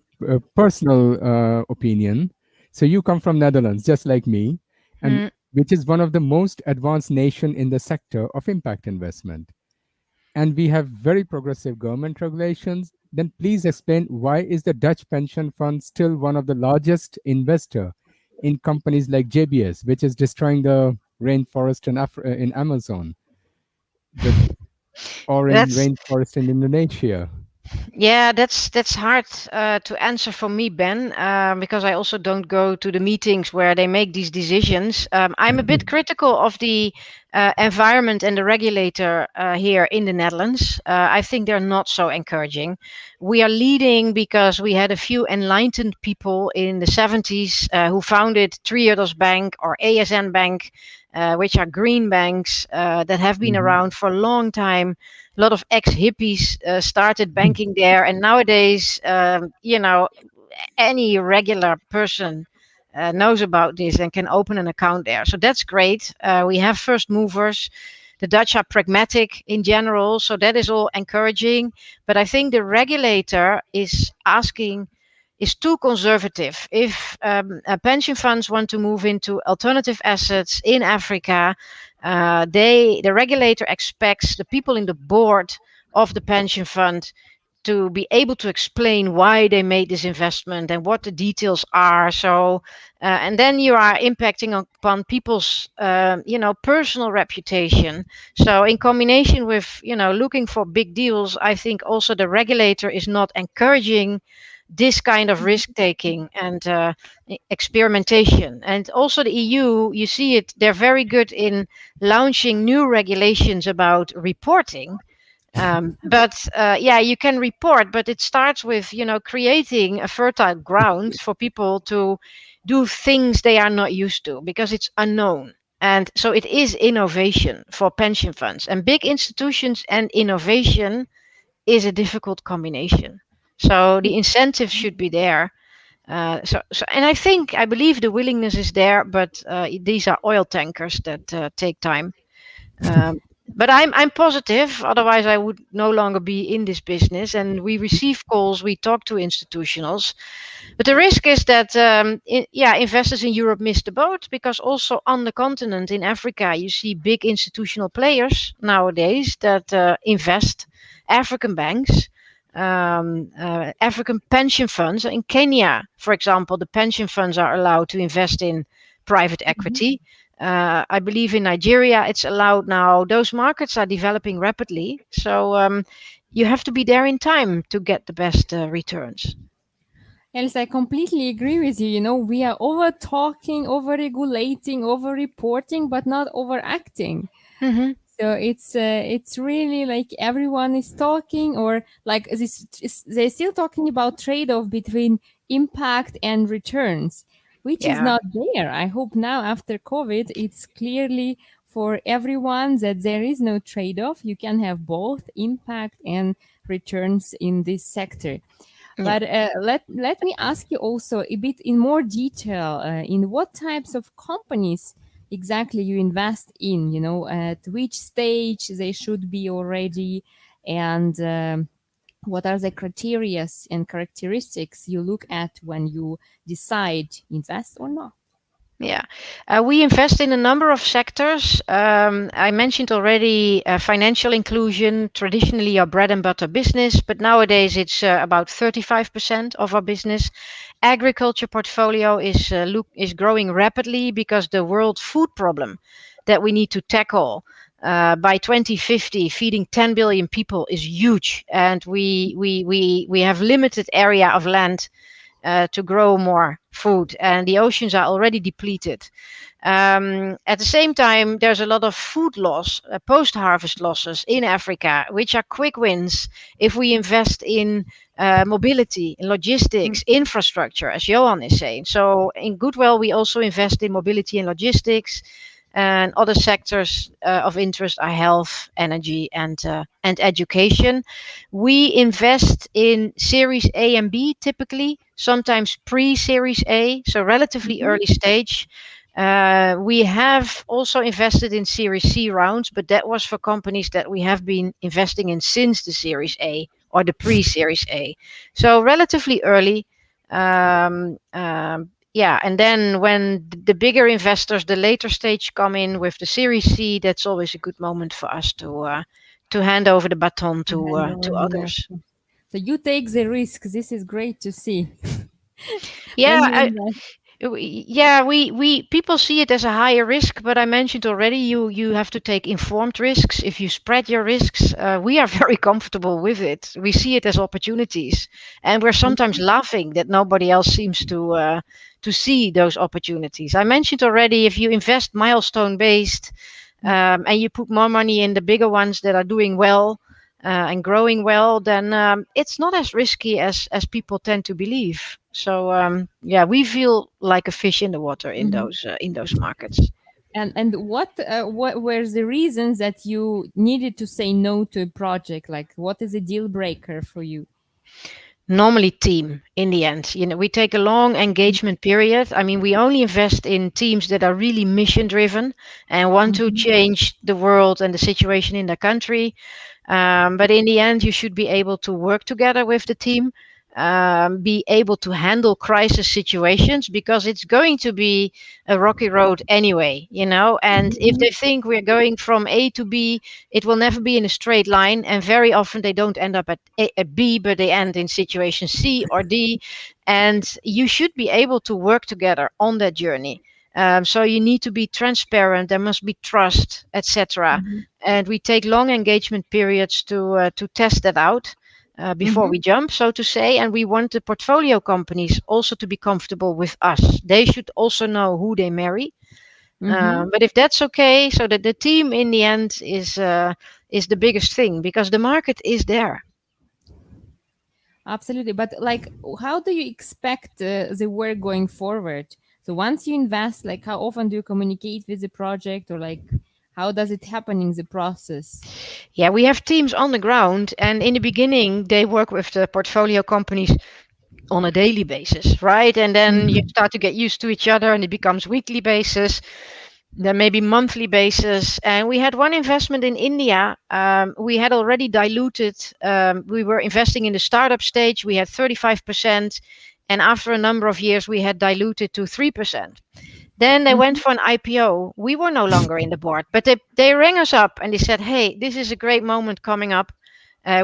personal opinion. So you come from Netherlands, just like me, and which is one of the most advanced nation in the sector of impact investment. And we have very progressive government regulations. Then please explain, why is the Dutch pension fund still one of the largest investor in companies like JBS, which is destroying the rainforest in Amazon, or in rainforest in Indonesia? Yeah, that's hard to answer for me, Ben, because I also don't go to the meetings where they make these decisions. I'm a bit critical of the environment and the regulator here in the Netherlands. I think they're not so encouraging. We are leading because we had a few enlightened people in the 70s who founded Triodos Bank or ASN Bank, which are green banks that have been around for a long time. A lot of ex-hippies started banking there, and nowadays, any regular person knows about this and can open an account there. So that's great. We have first movers. The Dutch are pragmatic in general, so that is all encouraging. But I think the regulator is too conservative. If pension funds want to move into alternative assets in Africa, the regulator expects the people in the board of the pension fund to be able to explain why they made this investment and what the details are. So, and then you are impacting upon people's, personal reputation. So, in combination with, looking for big deals, I think also the regulator is not encouraging this kind of risk taking and experimentation. And also the EU, you see it, they're very good in launching new regulations about reporting. You can report, but it starts with, creating a fertile ground for people to do things they are not used to because it's unknown. And so it is innovation for pension funds, and big institutions and innovation is a difficult combination. So the incentives should be there. And I believe the willingness is there, but these are oil tankers that take time. But I'm positive, otherwise I would no longer be in this business. And we receive calls, we talk to institutionals. But the risk is that, investors in Europe miss the boat, because also on the continent in Africa, you see big institutional players nowadays that invest, African banks, African pension funds. In Kenya, for example, the pension funds are allowed to invest in private equity. I believe in Nigeria it's allowed now. Those markets are developing rapidly. So you have to be there in time to get the best returns. Els, I completely agree with you. We are over-talking, over-regulating, over-reporting, but not overacting. Mm-hmm. So it's really like everyone is talking, or like they're still talking about trade-off between impact and returns, which is not there. I hope now after COVID, it's clearly for everyone that there is no trade-off. You can have both impact and returns in this sector. But let me ask you also a bit in more detail in what types of companies exactly you invest in, you know, at which stage they should be already, and what are the criteria and characteristics you look at when you decide invest or not? Yeah, we invest in a number of sectors. I mentioned already financial inclusion, traditionally our bread and butter business, but nowadays it's about 35% of our business. Agriculture portfolio is growing rapidly because the world food problem that we need to tackle by 2050, feeding 10 billion people is huge, and we have limited area of land to grow more food, and the oceans are already depleted. At the same time, there's a lot of food loss, post-harvest losses in Africa, which are quick wins if we invest in mobility, in logistics, infrastructure, as Johan is saying. So in Goodwell, we also invest in mobility and logistics, and other sectors of interest are health, energy, and education. We invest in Series A and B typically, sometimes pre-Series A, so relatively early stage. We have also invested in Series C rounds, but that was for companies that we have been investing in since the Series A or the pre-Series A. So relatively early. Yeah, and then when the bigger investors, the later stage, come in with the Series C, that's always a good moment for us to hand over the baton to others. So you take the risk. This is great to see. Yeah, we people see it as a higher risk, but I mentioned already you have to take informed risks. If you spread your risks, we are very comfortable with it. We see it as opportunities, and we're sometimes laughing that nobody else seems to see those opportunities. I mentioned already, if you invest milestone based and you put more money in the bigger ones that are doing well and growing well, then it's not as risky as people tend to believe. So yeah, we feel like a fish in the water in those markets. And what were the reasons that you needed to say no to a project? Like, what is a deal breaker for you? Normally team in the end. You know, we take a long engagement period. I mean, we only invest in teams that are really mission driven and want to change the world and the situation in their country. But in the end, you should be able to work together with the team, be able to handle crisis situations, because it's going to be a rocky road anyway, you know. And if they think we're going from A to B, it will never be in a straight line. And very often they don't end up at B, but they end in situation C or D. And you should be able to work together on that journey. So you need to be transparent. There must be trust, etc. And we take long engagement periods to test that out before we jump, so to say. And we want the portfolio companies also to be comfortable with us. They should also know who they marry. But if that's okay, so that the team in the end is the biggest thing, because the market is there. Absolutely. But like, how do you expect the work going forward? So once you invest, like, how often do you communicate with the project, or like, how does it happen in the process? Yeah, we have teams on the ground, and in the beginning, they work with the portfolio companies on a daily basis, right? And then you start to get used to each other, and it becomes weekly basis, then maybe monthly basis. And we had one investment in India. We had already diluted. We were investing in the startup stage. We had 35%. And after a number of years, we had diluted to 3%. Then they went for an IPO. We were no longer in the board, but they rang us up and they said, hey, this is a great moment coming up.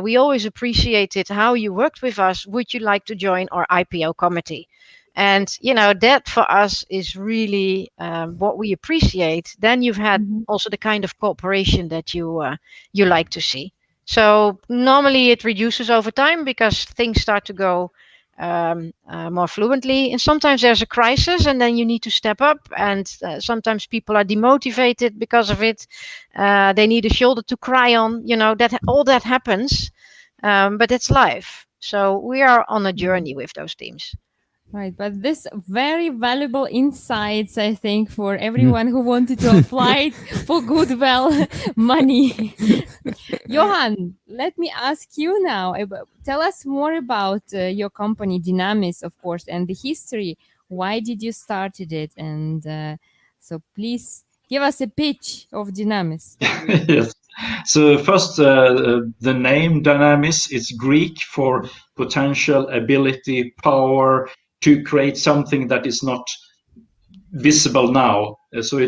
We always appreciated how you worked with us. Would you like to join our IPO committee? And, you know, that for us is really what we appreciate. Then you've had also the kind of cooperation that you like to see. So normally it reduces over time because things start to go more fluently, and sometimes there's a crisis and then you need to step up, and sometimes people are demotivated because of it. They need a shoulder to cry on, you know, that all that happens, but it's life. So we are on a journey with those teams. Right, but this very valuable insights, I think, for everyone who wanted to apply for Goodwell money. Johan, let me ask you now. Tell us more about your company, Dynamis, of course, and the history. Why did you started it? And so please give us a pitch of Dynamis. Yes. So first, the name Dynamis is Greek for potential, ability, power to create something that is not visible now. So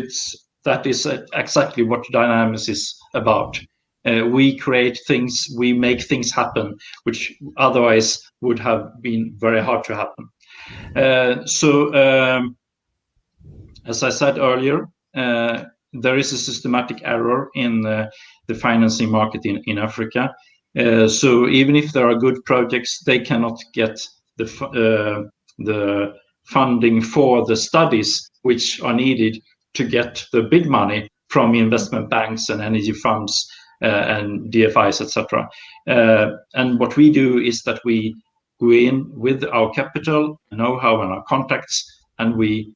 that is exactly what Dynamis is about. We create things, we make things happen, which otherwise would have been very hard to happen. As I said earlier, there is a systematic error in the financing market in Africa. So even if there are good projects, they cannot get the funding for the studies which are needed to get the big money from investment banks and energy funds and DFIs, etc. And what we do is that we go in with our capital, know-how, and our contacts, and we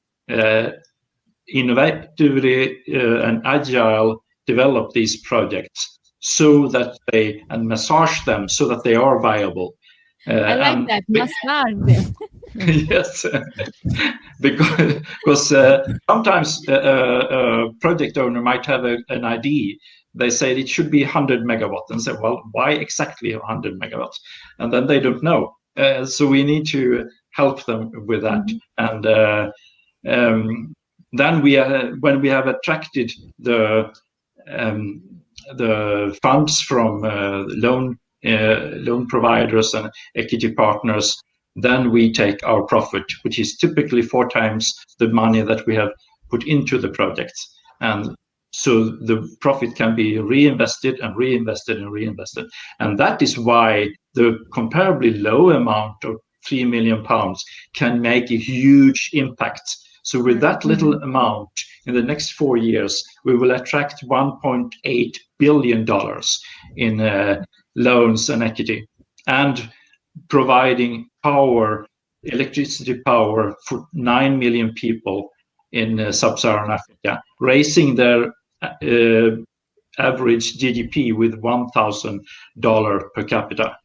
innovatively and agile develop these projects so that and massage them so that they are viable. I like that, massage them. Yes, because sometimes a project owner might have an idea. They say it should be 100 megawatts, and say, well, why exactly 100 megawatts? And then they don't know. So we need to help them with that. And then when we have attracted the funds from loan providers and equity partners, then we take our profit, which is typically 4 times the money that we have put into the projects. And so the profit can be reinvested and reinvested and reinvested. And that is why the comparably low amount of £3 million can make a huge impact. So with that little amount, in the next 4 years, we will attract $1.8 billion in loans and equity, and providing power, electricity power for 9 million people in sub-Saharan Africa, raising their average GDP with $1,000 per capita.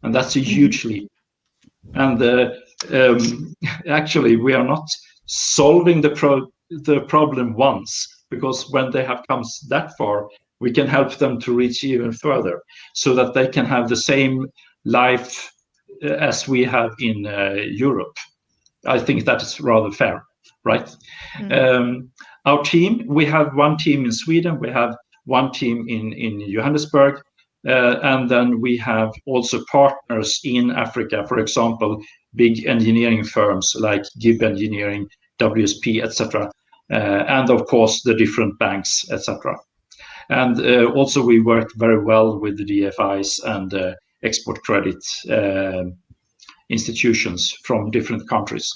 And that's a huge leap. And actually, we are not solving the problem once, because when they have come that far, we can help them to reach even further, so that they can have the same life as we have in Europe. I think that is rather fair, right? Our team, we have one team in Sweden, we have one team in Johannesburg, and then we have also partners in Africa, for example, big engineering firms like GIB Engineering, WSP, etc., and of course the different banks, etc. And also we work very well with the DFIs and export credit institutions from different countries,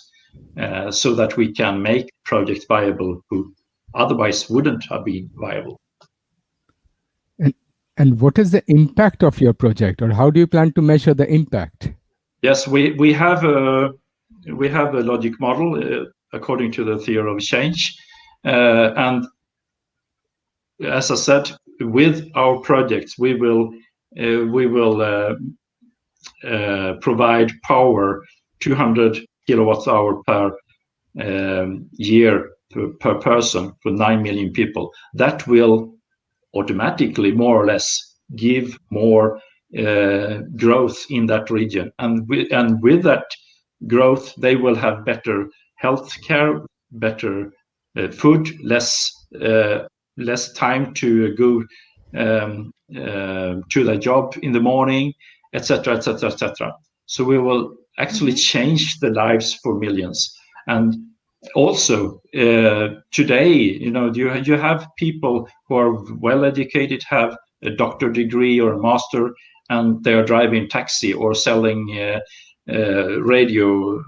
so that we can make projects viable who otherwise wouldn't have been viable. And what is the impact of your project, or how do you plan to measure the impact? Yes, we have a logic model according to the theory of change, and as I said, with our projects, we will provide power 200 kilowatts hour per year per person for 9 million people. That will automatically, more or less, give more growth in that region, and with that growth, they will have better health care, better food, less time to go to their job in the morning, etc., etc., etc. So we will actually change the lives for millions. And also today, you have people who are well educated, have a doctor degree or a master, and they are driving taxi or selling radio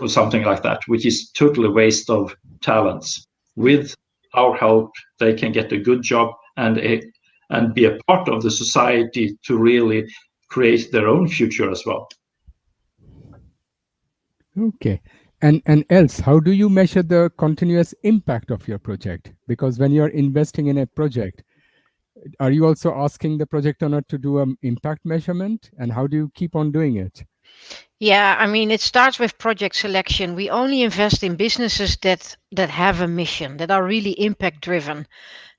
or something like that, which is totally waste of talents. With our help, they can get a good job and be a part of the society to really create their own future as well. Okay. And else, how do you measure the continuous impact of your project? Because when you're investing in a project, are you also asking the project owner to do an impact measurement, and how do you keep on doing it? Yeah, I mean, it starts with project selection. We only invest in businesses that have a mission, that are really impact driven.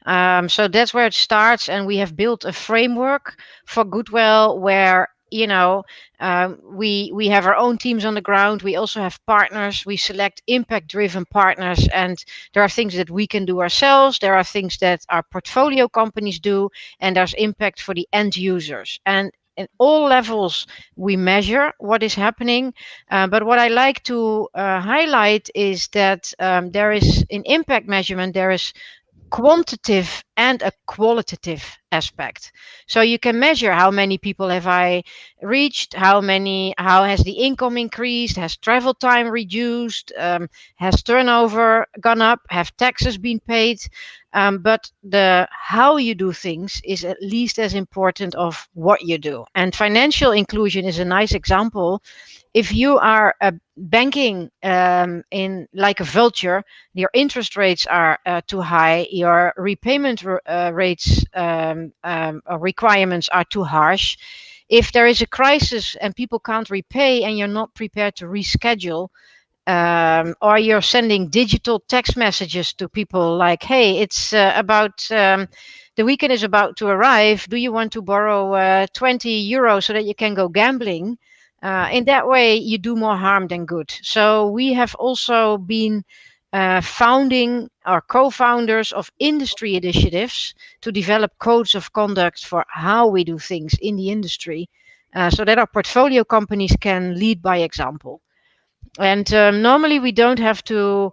So that's where it starts, and we have built a framework for Goodwell where we have our own teams on the ground. We also have partners. We select impact driven partners, and there are things that we can do ourselves. There are things that our portfolio companies do, and there's impact for the end users. And in all levels, we measure what is happening. But what I like to highlight is that there is, in impact measurement, there is quantitative and a qualitative aspect. So you can measure how many people have I reached, how has the income increased, has travel time reduced, has turnover gone up, have taxes been paid. But the how you do things is at least as important of what you do. And financial inclusion is a nice example. If you are banking in like a vulture, your interest rates are too high, your repayment rates requirements are too harsh. If there is a crisis and people can't repay and you're not prepared to reschedule, or you're sending digital text messages to people like, hey, it's about the weekend is about to arrive. Do you want to borrow 20 euros so that you can go gambling? In that way, you do more harm than good. So we have also been founding or co-founders of industry initiatives to develop codes of conduct for how we do things in the industry, so that our portfolio companies can lead by example. And normally we don't have to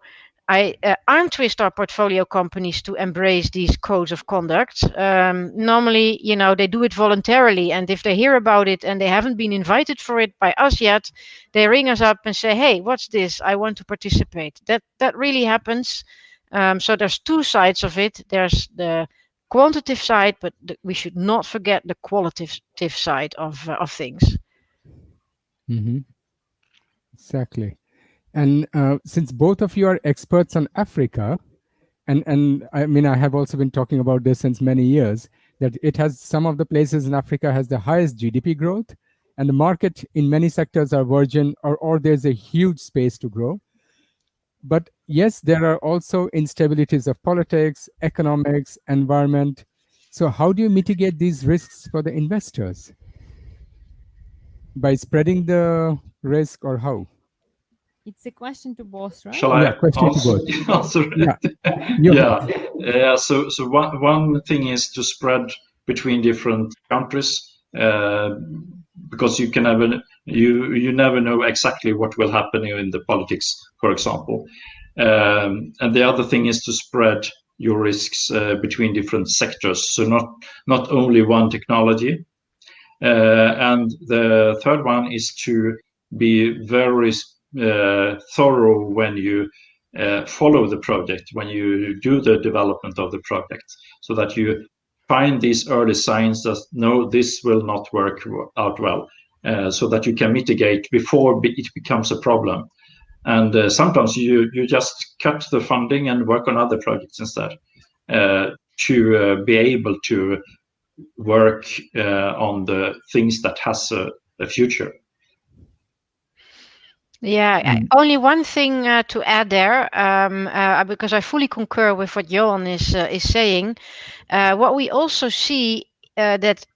arm twist our portfolio companies to embrace these codes of conduct. Normally, they do it voluntarily. And if they hear about it and they haven't been invited for it by us yet, they ring us up and say, hey, what's this? I want to participate. That really happens. So there's two sides of it. There's the quantitative side, but we should not forget the qualitative side of things. Mm-hmm. Exactly. And since both of you are experts on Africa, and I mean, I have also been talking about this since many years, that it has some of the places in Africa has the highest GDP growth, and the market in many sectors are virgin, or there's a huge space to grow. But yes, there are also instabilities of politics, economics, environment. So how do you mitigate these risks for the investors? By spreading the risk, or how? It's a question to both, right? Shall I answer it? Yeah. So one thing is to spread between different countries, because you never know exactly what will happen in the politics, for example. And the other thing is to spread your risks between different sectors. So not only one technology. And the third one is to be very thorough when you follow the project, when you do the development of the project, so that you find these early signs that no, this will not work out well, so that you can mitigate before it becomes a problem. And sometimes you just cut the funding and work on other projects instead, to be able to work on the things that has a future. Yeah, only one thing to add there, because I fully concur with what Johan is saying. What we also see that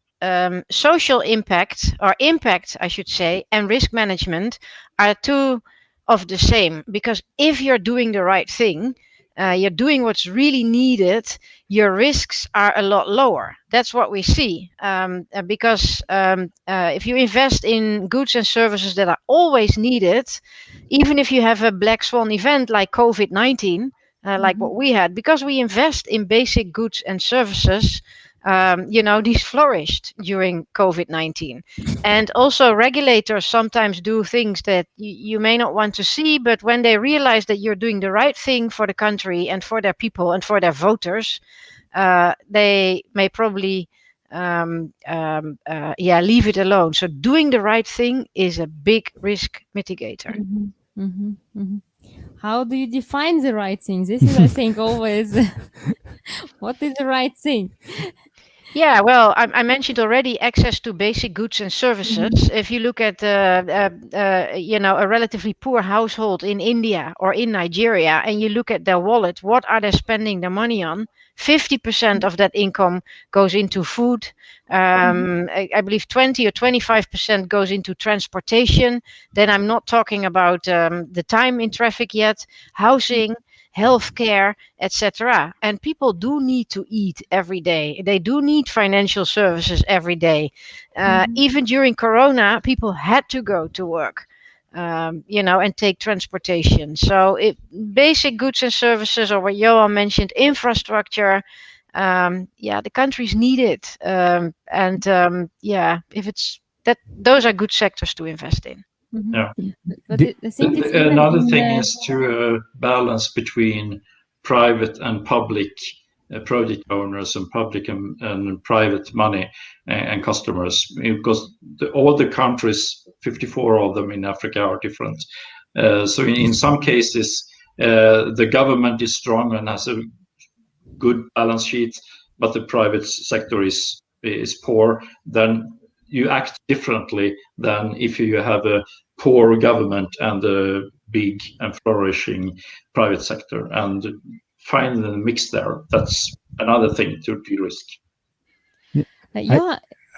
social impact, or impact, I should say, and risk management are two of the same. Because if you're doing the right thing, you're doing what's really needed, your risks are a lot lower. That's what we see. Because if you invest in goods and services that are always needed, even if you have a black swan event like COVID-19, like what we had, because we invest in basic goods and services, these flourished during COVID-19. And also regulators sometimes do things that you may not want to see, but when they realize that you're doing the right thing for the country and for their people and for their voters, they may probably leave it alone. So doing the right thing is a big risk mitigator. How do you define the right thing? This is, I think, always what is the right thing? Yeah, well, I mentioned already access to basic goods and services. If you look at, a relatively poor household in India or in Nigeria, and you look at their wallet, what are they spending their money on? 50% of that income goes into food. I believe 20 or 25% goes into transportation. Then I'm not talking about the time in traffic yet, housing, healthcare, etc. And people do need to eat every day. They do need financial services every day. Even during Corona, people had to go to work, and take transportation. So basic goods and services, or what Johan mentioned, infrastructure, the countries need it. If it's that, those are good sectors to invest in. Yeah. But I think it's Another thing is to balance between private and public project owners and public and private money and customers, because all the countries, 54 of them in Africa, are different. So in some cases, the government is strong and has a good balance sheet, but the private sector is poor. Then you act differently than if you have a poor government and a big and flourishing private sector, and find the mix there. That's another thing to de-risk.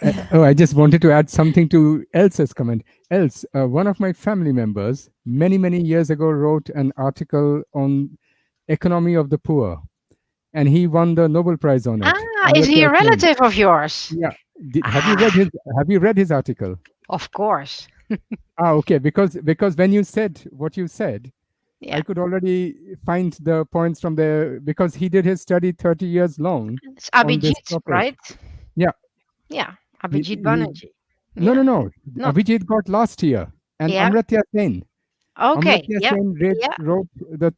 I just wanted to add something to Elsa's comment. Els, one of my family members many years ago wrote an article on economy of the poor, and he won the Nobel Prize on it. Is he a relative of yours? Yeah. Have you read his article? Of course. Okay. Because when you said what you said, I could already find the points from there, because he did his study 30 years long. It's Abhijit, right? Yeah. Yeah. Abhijit Banerjee. No. Abhijit got last year, and Amartya Sen. Okay. Amartya Sen wrote the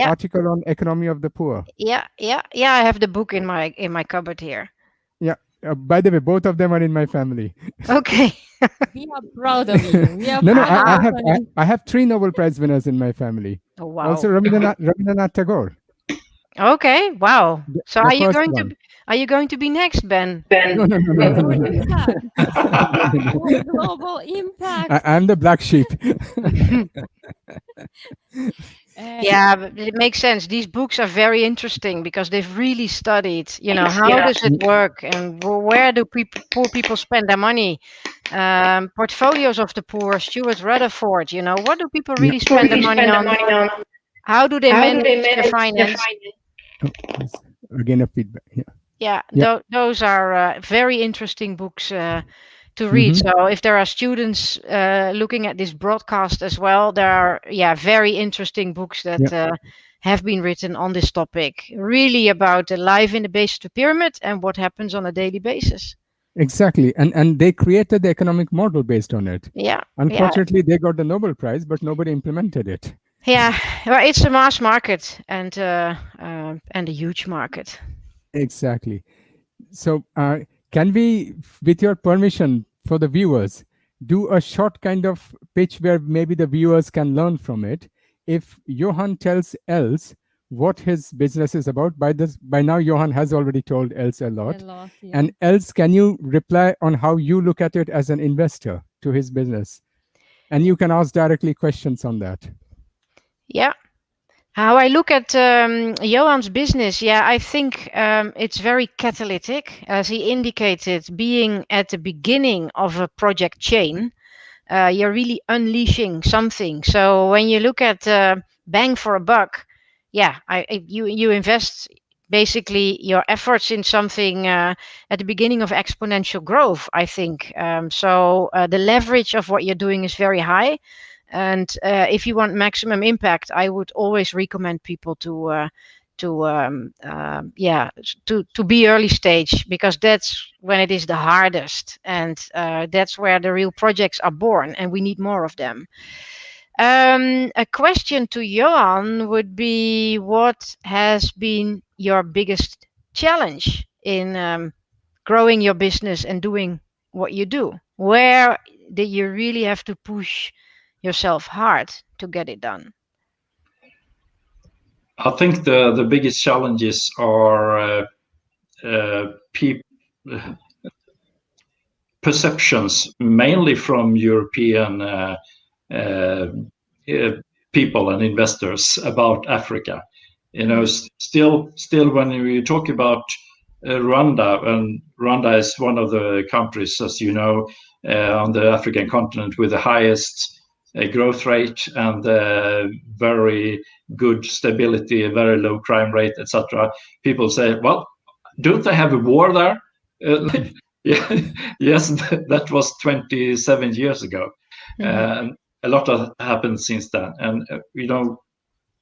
article on economy of the poor. Yeah. I have the book in my cupboard here. Yeah. By the way, both of them are in my family. Okay. We are proud of you. I have 3 Nobel Prize winners in my family. Oh, wow. Also Rabindranath Tagore. Okay. Wow. So are you going to be next, Ben? No. Global impact. I'm the black sheep. But it makes sense. These books are very interesting because they've really studied, how does it work and where do poor people spend their money? Portfolios of the poor, Stuart Rutherford, what do people really spend their money on? How do they manage their finance? Again, a feedback. Those are very interesting books to read. So if there are students looking at this broadcast as well, there are very interesting books that have been written on this topic, really about the life in the base of the pyramid and what happens on a daily basis. Exactly. And they created the economic model based on it. Yeah. Unfortunately, they got the Nobel Prize, but nobody implemented it. Yeah. Well, it's a mass market and a huge market. Exactly. So can we, with your permission for the viewers, do a short kind of pitch where maybe the viewers can learn from it? If Johan tells Els what his business is about, by now Johan has already told Els a lot. And Els, can you reply on how you look at it as an investor to his business? And you can ask directly questions on that. Yeah. How I look at Johan's business, I think it's very catalytic. As he indicated, being at the beginning of a project chain, you're really unleashing something. So when you look at bang for a buck, you invest basically your efforts in something at the beginning of exponential growth, I think. So the leverage of what you're doing is very high. And if you want maximum impact, I would always recommend people to be early stage, because that's when it is the hardest, and that's where the real projects are born, and we need more of them. A question to Johan would be, what has been your biggest challenge in growing your business and doing what you do? Where did you really have to push yourself hard to get it done? I think the biggest challenges are perceptions, mainly from European people and investors about Africa. Still when we talk about Rwanda, and Rwanda is one of the countries, as you know, on the African continent with the highest growth rate and very good stability, a very low crime rate, etc. People say, well, don't they have a war there? Yes, that was 27 years ago. A lot has happened since then. And,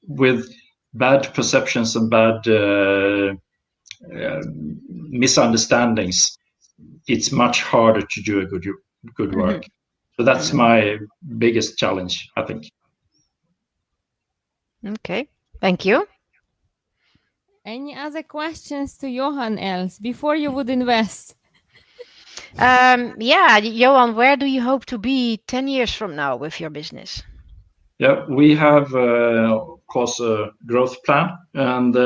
with bad perceptions and bad misunderstandings, it's much harder to do a good work. So that's my biggest challenge, I think. Okay, thank you. Any other questions to Johan else before you would invest? Yeah, Johan, where do you hope to be 10 years from now with your business? Yeah, we have, of course, a growth plan. And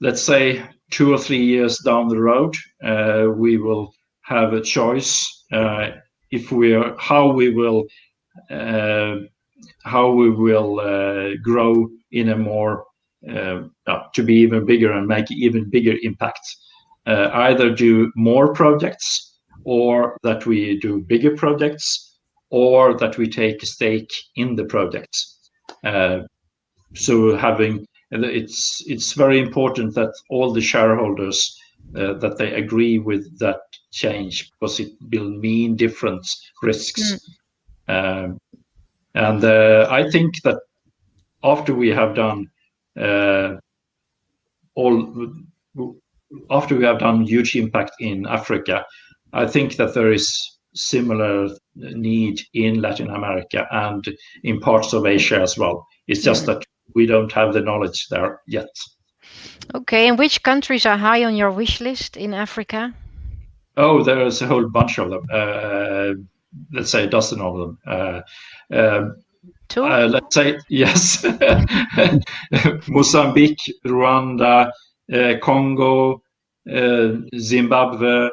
let's say 2 or 3 years down the road, we will have a choice how we will grow in a more to be even bigger and make even bigger impact. Either do more projects, or that we do bigger projects, or that we take a stake in the projects. So it's very important that all the shareholders that they agree with that change, because it will mean different risks. And I think that after we have done huge impact in Africa, I think that there is similar need in Latin America and in parts of Asia as well. It's just that we don't have the knowledge there yet. Okay, and which countries are high on your wish list in Africa? Oh, there's a whole bunch of them. Let's say a dozen of them. 2? Let's say, yes. Mozambique, Rwanda, Congo, Zimbabwe,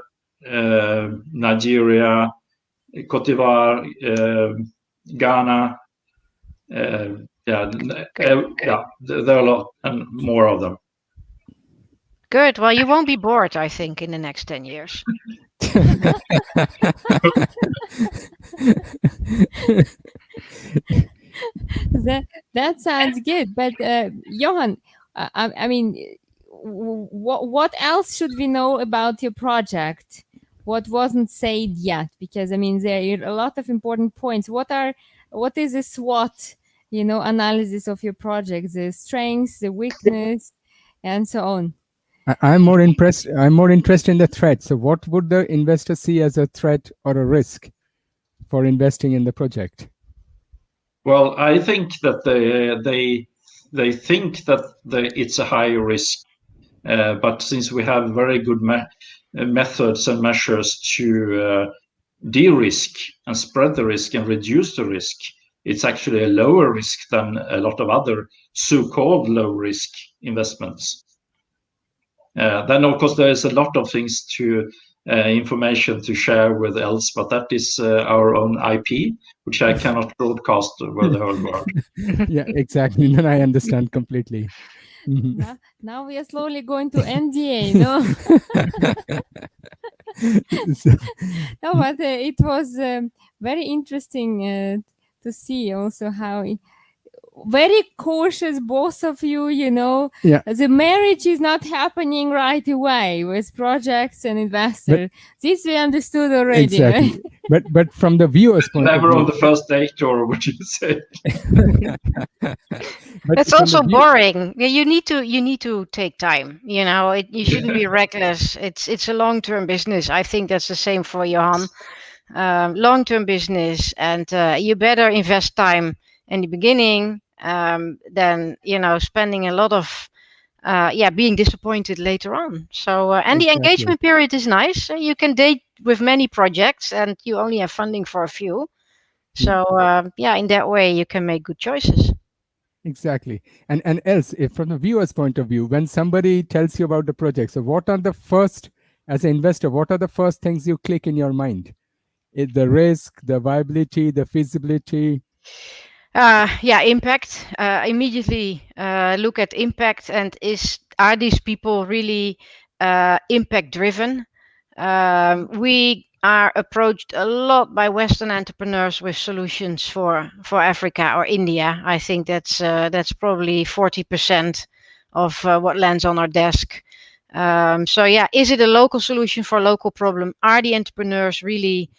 Nigeria, Cote d'Ivoire, Ghana. There are a lot and more of them. Good. Well, you won't be bored, I think, in the next 10 years. That sounds good. But Johan, I mean, what else should we know about your project? What wasn't said yet? Because I mean, there are a lot of important points. What is the SWOT, analysis of your project? The strengths, the weakness, and so on. I'm more interested in the threat. So what would the investor see as a threat or a risk for investing in the project? Well, I think that they think that it's a high risk, but since we have very good methods and measures to de-risk and spread the risk and reduce the risk, it's actually a lower risk than a lot of other so-called low-risk investments. Then, of course, there is a lot of things information to share with Els, but that is our own IP, which I cannot broadcast over the whole world. Yeah, exactly. Then I understand completely. Now we are slowly going to NDA, no? No, but it was very interesting to see also how very cautious, both of you, Yeah. The marriage is not happening right away with projects and investors. This we understood already. Exactly. Right? But from the viewer's point Never of view, on the first date, or what you say. That's also boring. You need to take time. You shouldn't be reckless. It's a long-term business. I think that's the same for Johan. Long-term business, and you better invest time in the beginning than spending a lot of being disappointed later on. So and the engagement period is nice. You can date with many projects, and you only have funding for a few. So in that way you can make good choices. Exactly. And else, if from the viewer's point of view, when somebody tells you about the project, so what are the first as an investor, what are the first things you click in your mind? Is the risk, the viability, the feasibility? Yeah, impact. Immediately look at impact, and are these people really impact driven? We are approached a lot by Western entrepreneurs with solutions for Africa or India. I think that's probably 40% of what lands on our desk. So yeah, is it a local solution for a local problem? Are the entrepreneurs really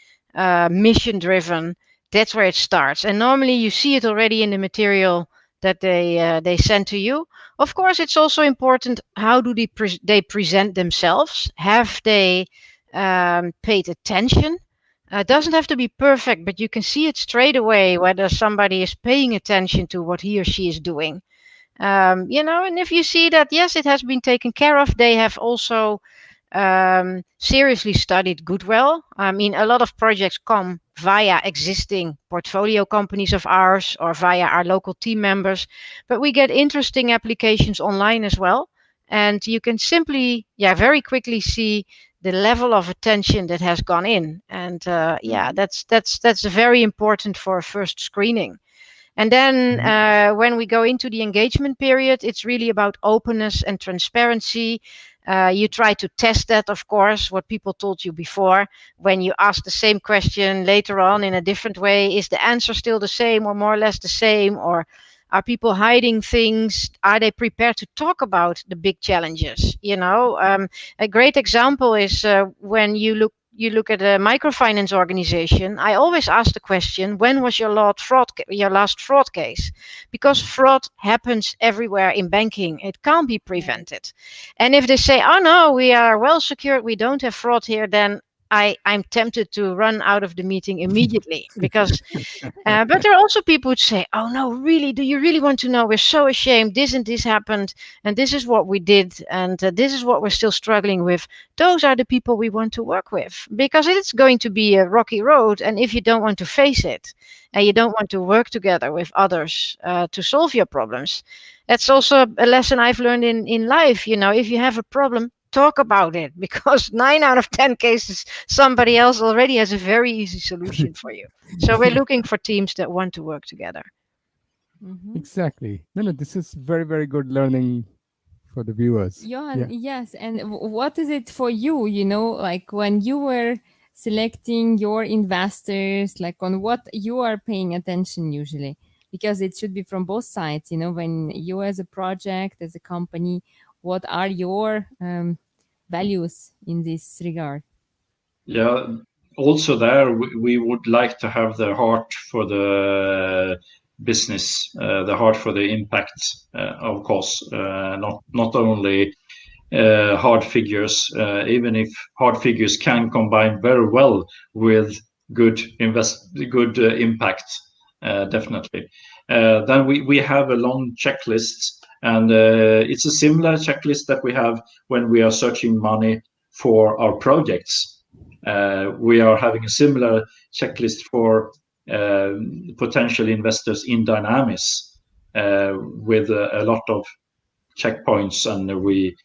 mission driven? That's where it starts. And normally you see it already in the material that they send to you. Of course, it's also important, how do they present themselves? Have they paid attention? It doesn't have to be perfect, but you can see it straight away whether somebody is paying attention to what he or she is doing. And if you see that, yes, it has been taken care of, they have also seriously studied Goodwell. I mean, a lot of projects come via existing portfolio companies of ours or via our local team members, but we get interesting applications online as well. And you can simply, very quickly see the level of attention that has gone in. And that's very important for a first screening. And then when we go into the engagement period, it's really about openness and transparency. You try to test that, of course, what people told you before. When you ask the same question later on in a different way, is the answer still the same or more or less the same? Or are people hiding things? Are they prepared to talk about the big challenges? A great example is when you look at a microfinance organization, I always ask the question, when was your last fraud case? Because fraud happens everywhere in banking. It can't be prevented. And if they say, oh no, we are well secured, we don't have fraud here, then I'm tempted to run out of the meeting immediately. Because, but there are also people who say, oh no, really, do you really want to know? We're so ashamed, this and this happened, and this is what we did, and this is what we're still struggling with. Those are the people we want to work with, because it's going to be a rocky road. And if you don't want to face it, and you don't want to work together with others to solve your problems, that's also a lesson I've learned in life. If you have a problem, talk about it, because 9 out of 10 cases, somebody else already has a very easy solution for you. So we're looking for teams that want to work together. Mm-hmm. Exactly. No, this is very, very good learning for the viewers. Johan, yes. And what is it for you, like when you were selecting your investors, like on what you are paying attention usually? Because it should be from both sides, when you as a project, as a company, what are your values in this regard? Yeah, also there, we would like to have the heart for the business, the heart for the impact, of course, not only hard figures, even if hard figures can combine very well with good impact, definitely. Then we have a long checklist. And it's a similar checklist that we have when we are searching money for our projects. We are having a similar checklist for potential investors in Dynamis with a lot of checkpoints, and we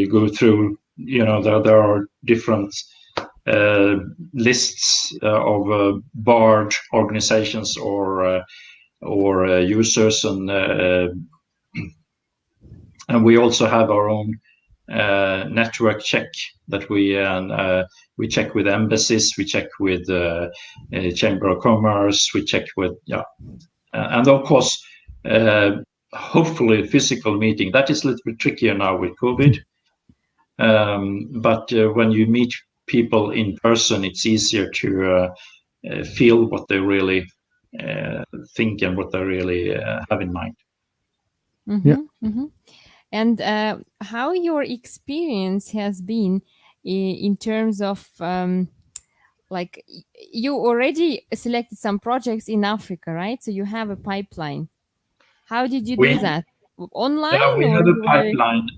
go through. There are different lists of barred organizations or users, and we also have our own network check that we check with embassies, we check with Chamber of Commerce, we check with and of course hopefully physical meeting. That is a little bit trickier now with COVID, but when you meet people in person, it's easier to feel what they really think and what they really have in mind. Mm-hmm, yeah. Mm-hmm. And how your experience has been in terms of like you already selected some projects in Africa, right? So you have a pipeline. How did you do that? Online? Yeah, we have a pipeline.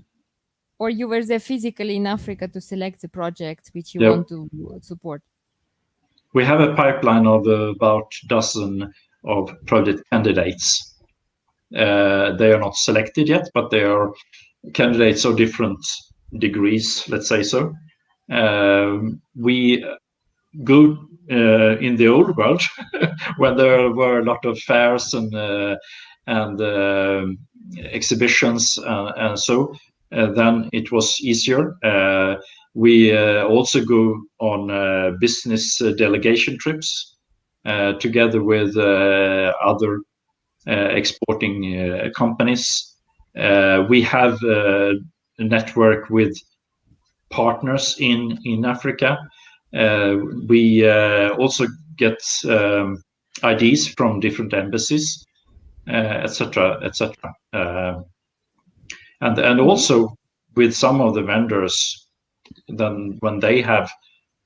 Or you were there physically in Africa to select the project which you want to support? We have a pipeline of about a dozen of project candidates. They are not selected yet, but they are candidates of different degrees, let's say so. We go in the old world when there were a lot of fairs and exhibitions and so then it was easier. We also go on business delegation trips together with other exporting companies. We have a network with partners in Africa. We also get IDs from different embassies, etc., etc. And also with some of the vendors, then when they have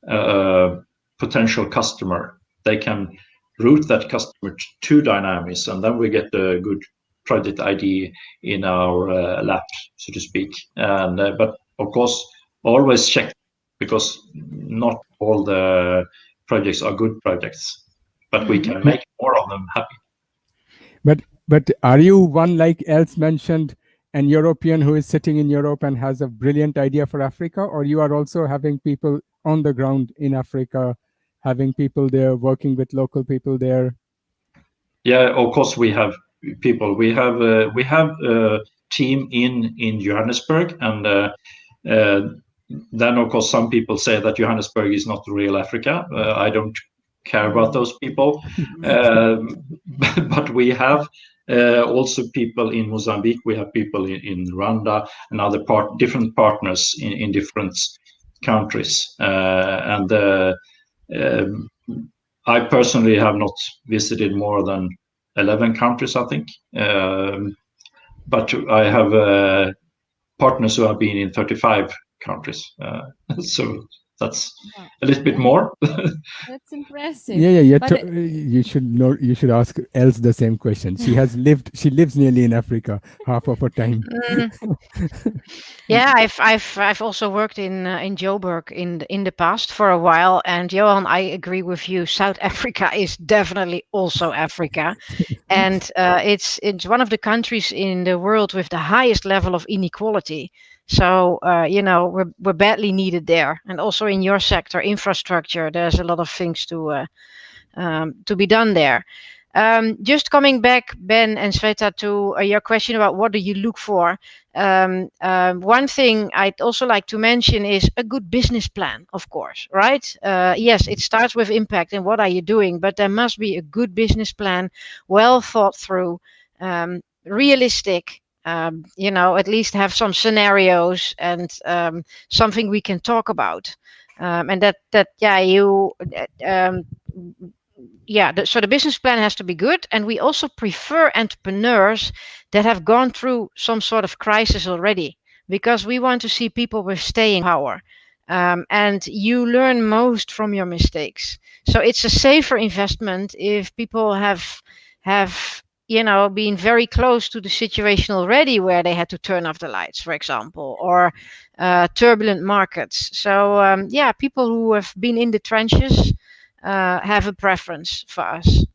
a potential customer, they can route that customer to Dynamis, and then we get a good project ID in our lap, so to speak. And but of course, always check, because not all the projects are good projects, but we can make more of them happy. But are you one, like Els mentioned, an European who is sitting in Europe and has a brilliant idea for Africa, or you are also having people on the ground in Africa, having people there, working with local people there? Yeah, of course we have people. We have a team in Johannesburg, and then of course some people say that Johannesburg is not real Africa. I don't care about those people, but we have also people in Mozambique. We have people in Rwanda and other different partners in different countries. And I personally have not visited more than 11 countries, I think. But I have partners who have been in 35 countries. So that's a little bit more. That's impressive. Yeah. You should know. You should ask Els the same question. She has lived. She lives nearly in Africa half of her time. Yeah, I've also worked in Joburg in the past for a while, and Johan, I agree with you. South Africa is definitely also Africa, and it's one of the countries in the world with the highest level of inequality. So we're badly needed there, and also in your sector, infrastructure. There's a lot of things to be done there. Just coming back, Ben and Sveta, to your question about what do you look for. One thing I'd also like to mention is a good business plan, of course, right? Yes, it starts with impact and what are you doing, but there must be a good business plan, well thought through, realistic. At least have some scenarios and something we can talk about, and so the business plan has to be good, and we also prefer entrepreneurs that have gone through some sort of crisis already, because we want to see people with staying power, and you learn most from your mistakes. So it's a safer investment if people have been very close to the situation already, where they had to turn off the lights, for example, or turbulent markets. So people who have been in the trenches have a preference for us.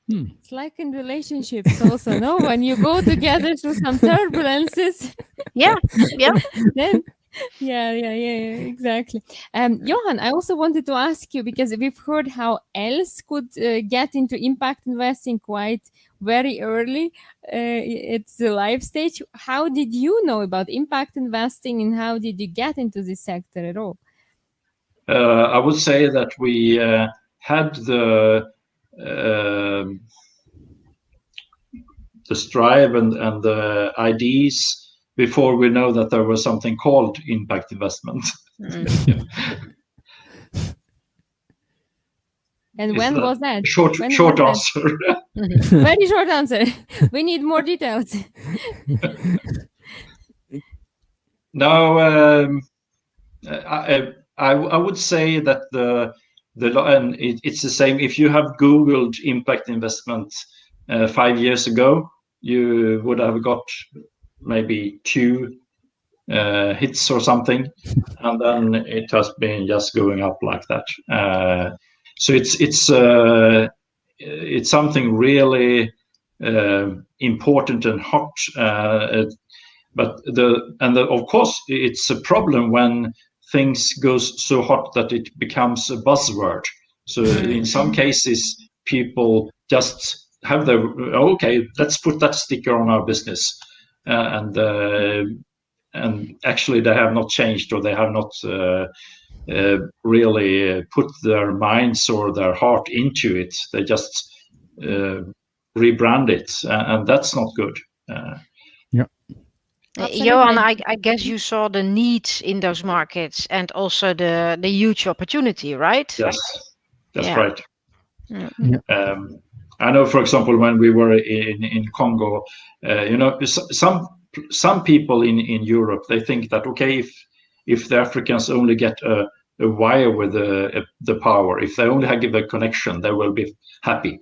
It's like in relationships also, no? When you go together through some turbulences. Yeah. Then, yeah, exactly. Johan, I also wanted to ask you, because we've heard how Els could get into impact investing quite very early. It's the life stage. How did you know about impact investing, and how did you get into this sector at all? I would say that we had the strive and the ideas before we know that there was something called impact investment. And when was that? Short answer. Very short answer. We need more details. No, I would say that and it's the same. If you have Googled impact investment 5 years ago, you would have got maybe 2 hits or something, and then it has been just going up like that. So it's something really important and hot. But of course, it's a problem when things goes so hot that it becomes a buzzword. So in some cases, people just have okay, let's put that sticker on our business, and actually they have not changed, or they have not really put their minds or their heart into it. They just rebrand it, and that's not good. Johan, I guess you saw the needs in those markets and also the huge opportunity, right? Yes, that's Yeah. right. Yeah. I know, for example, when we were in Congo, some people in Europe, they think that, okay, if the Africans only get a wire with the power, if they only give a connection, they will be happy.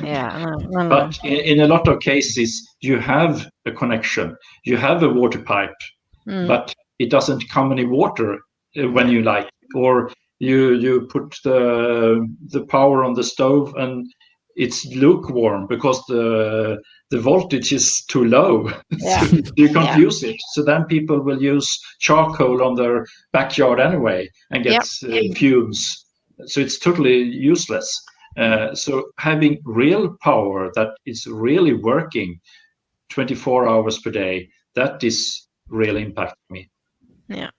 Yeah. No. But in a lot of cases, you have a connection, you have a water pipe, but it doesn't come any water when you like, or you put the power on the stove and it's lukewarm because the voltage is too low. Yeah. So you can't use it. So then people will use charcoal on their backyard anyway and get fumes. So it's totally useless. So having real power that is really working 24 hours per day, that is really impacting me. Yeah.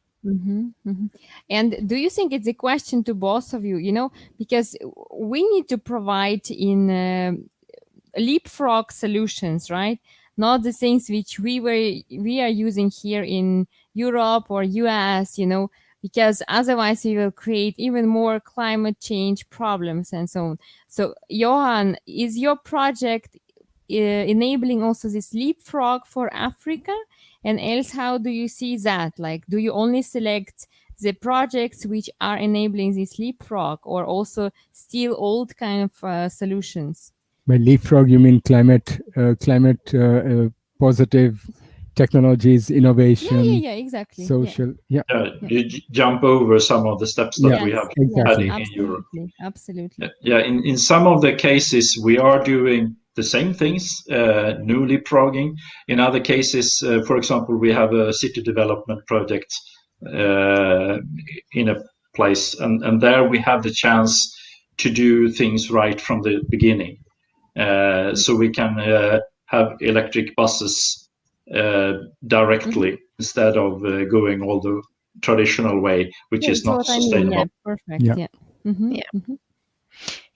And do you think it's a question to both of you, because we need to provide in leapfrog solutions, right? Not the things which we are using here in Europe or US, because otherwise we will create even more climate change problems and so on. So Johan, is your project enabling also this leapfrog for Africa? And else, how do you see that? Like, do you only select the projects which are enabling this leapfrog, or also still old kind of solutions? By leapfrog, you mean climate positive technologies, innovation? Yeah, exactly. Social, you jump over some of the steps that we have had in Europe. Absolutely. Yeah, in some of the cases, we are doing the same things, new leapfrogging. In other cases, for example, we have a city development project in a place, and there we have the chance to do things right from the beginning. So we can have electric buses directly instead of going all the traditional way, which is not sustainable. Yeah, perfect.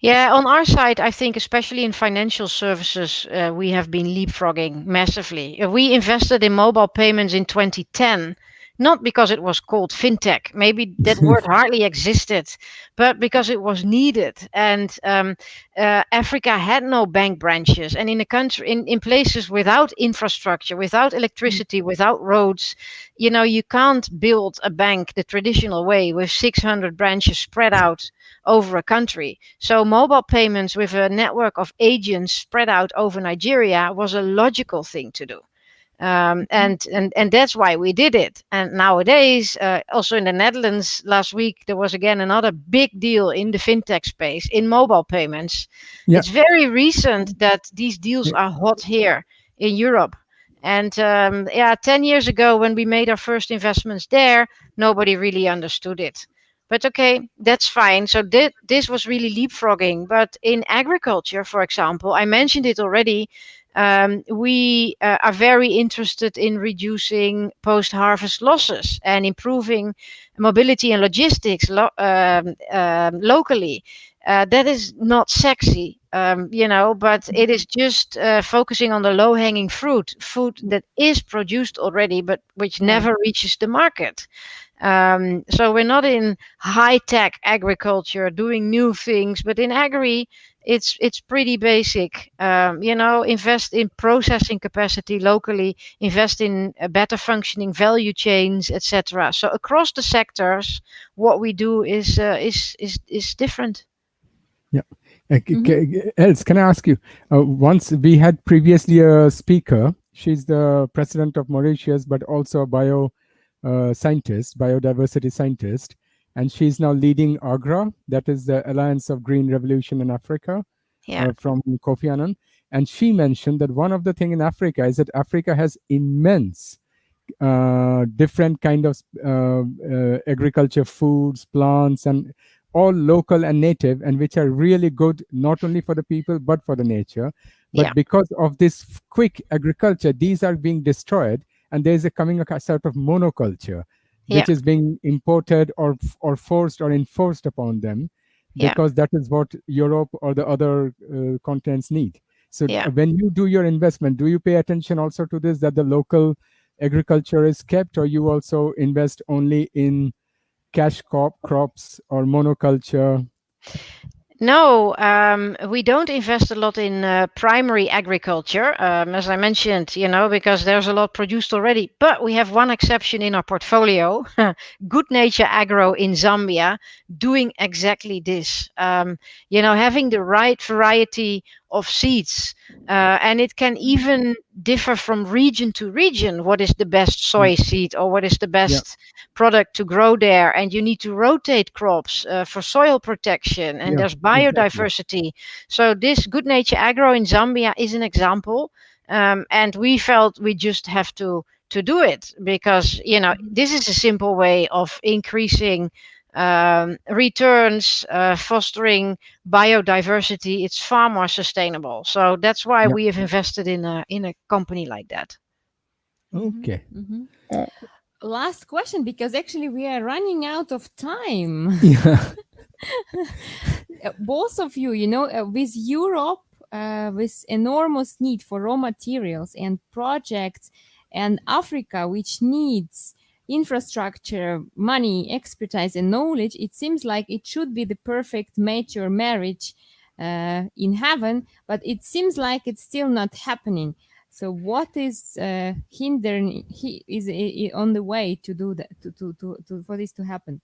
Yeah, on our side, I think especially in financial services, we have been leapfrogging massively. We invested in mobile payments in 2010, not because it was called fintech, maybe that word hardly existed, but because it was needed. And Africa had no bank branches, and in a country, in places without infrastructure, without electricity, without roads, you can't build a bank the traditional way with 600 branches spread out over a country. So mobile payments with a network of agents spread out over Nigeria was a logical thing to do. And that's why we did it. And nowadays, also in the Netherlands, last week, there was again another big deal in the fintech space in mobile payments. Yeah. It's very recent that these deals are hot here in Europe. And 10 years ago, when we made our first investments there, nobody really understood it. But okay, that's fine. So this was really leapfrogging. But in agriculture, for example, I mentioned it already, we are very interested in reducing post-harvest losses and improving mobility and logistics locally. That is not sexy, but it is just focusing on the low-hanging fruit, food that is produced already, but which never reaches the market. So we're not in high-tech agriculture doing new things, but in agri, it's pretty basic. Invest in processing capacity locally, invest in better functioning value chains, etc. So across the sectors, what we do is different. Yeah. Els, can I ask you? Once we had previously a speaker. She's the president of Mauritius, but also a biodiversity scientist, and she's now leading AGRA, that is the Alliance of Green Revolution in Africa, from Kofi Annan. And she mentioned that one of the things in Africa is that Africa has immense different kind of agriculture, foods, plants, and all local and native, and which are really good not only for the people but for the nature. But because of this quick agriculture, these are being destroyed, and there's coming a sort of monoculture, which is being imported or forced or enforced upon them, because that is what Europe or the other continents need. So when you do your investment, do you pay attention also to this, that the local agriculture is kept, or you also invest only in cash crops or monoculture? No, we don't invest a lot in primary agriculture, as I mentioned, because there's a lot produced already. But we have one exception in our portfolio, Good Nature Agro in Zambia, doing exactly this. Having the right variety of seeds, and it can even differ from region to region. What is the best soy seed, or what is the best product to grow there? And you need to rotate crops for soil protection, and there's biodiversity. So this Good Nature Agro in Zambia is an example, and we felt we just have to do it because this is a simple way of increasing returns, fostering biodiversity. It's far more sustainable. So that's why we have invested in a company like that. Okay. Last question, because actually we are running out of time. Both of you, with Europe, with enormous need for raw materials and projects, and Africa, which needs infrastructure, money, expertise, and knowledge, it seems like it should be the perfect match or marriage in heaven, but it seems like it's still not happening. So what is hindering is on the way to do that, to for this to happen?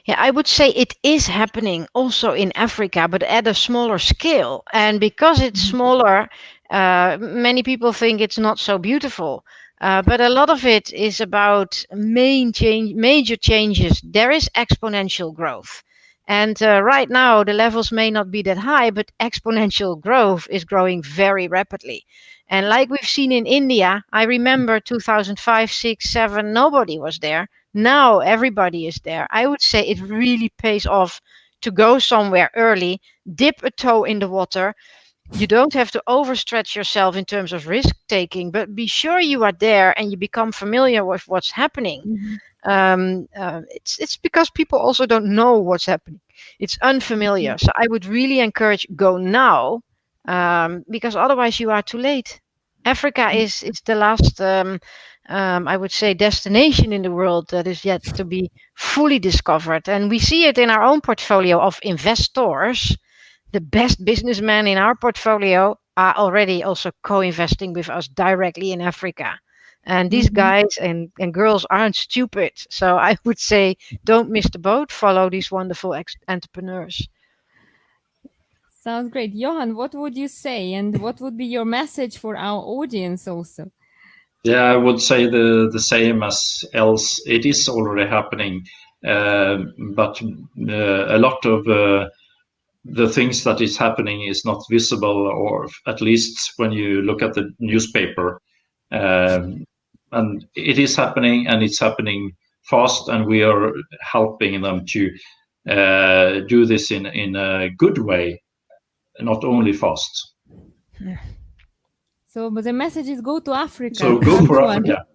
Yeah, I would say it is happening also in Africa, but at a smaller scale. And because it's smaller, many people think it's not so beautiful. But a lot of it is about major changes. There is exponential growth. And right now, the levels may not be that high, but exponential growth is growing very rapidly. And like we've seen in India, I remember 2005, 6, 7, nobody was there. Now everybody is there. I would say it really pays off to go somewhere early, dip a toe in the water. You don't have to overstretch yourself in terms of risk taking, but be sure you are there and you become familiar with what's happening. It's because people also don't know what's happening. It's unfamiliar. So I would really encourage go now, because otherwise you are too late. Africa is the last, I would say, destination in the world that is yet to be fully discovered. And we see it in our own portfolio of investors. The best businessmen in our portfolio are already also co-investing with us directly in Africa. And these guys and girls aren't stupid. So I would say, don't miss the boat. Follow these wonderful entrepreneurs. Sounds great. Johan, what would you say? And what would be your message for our audience also? Yeah, I would say the same as Els. It is already happening. But a lot of the things that is happening is not visible, or at least when you look at the newspaper. And it is happening, and it's happening fast, and we are helping them to do this in a good way, not only fast. So, but the message is go to Africa. So go for Africa.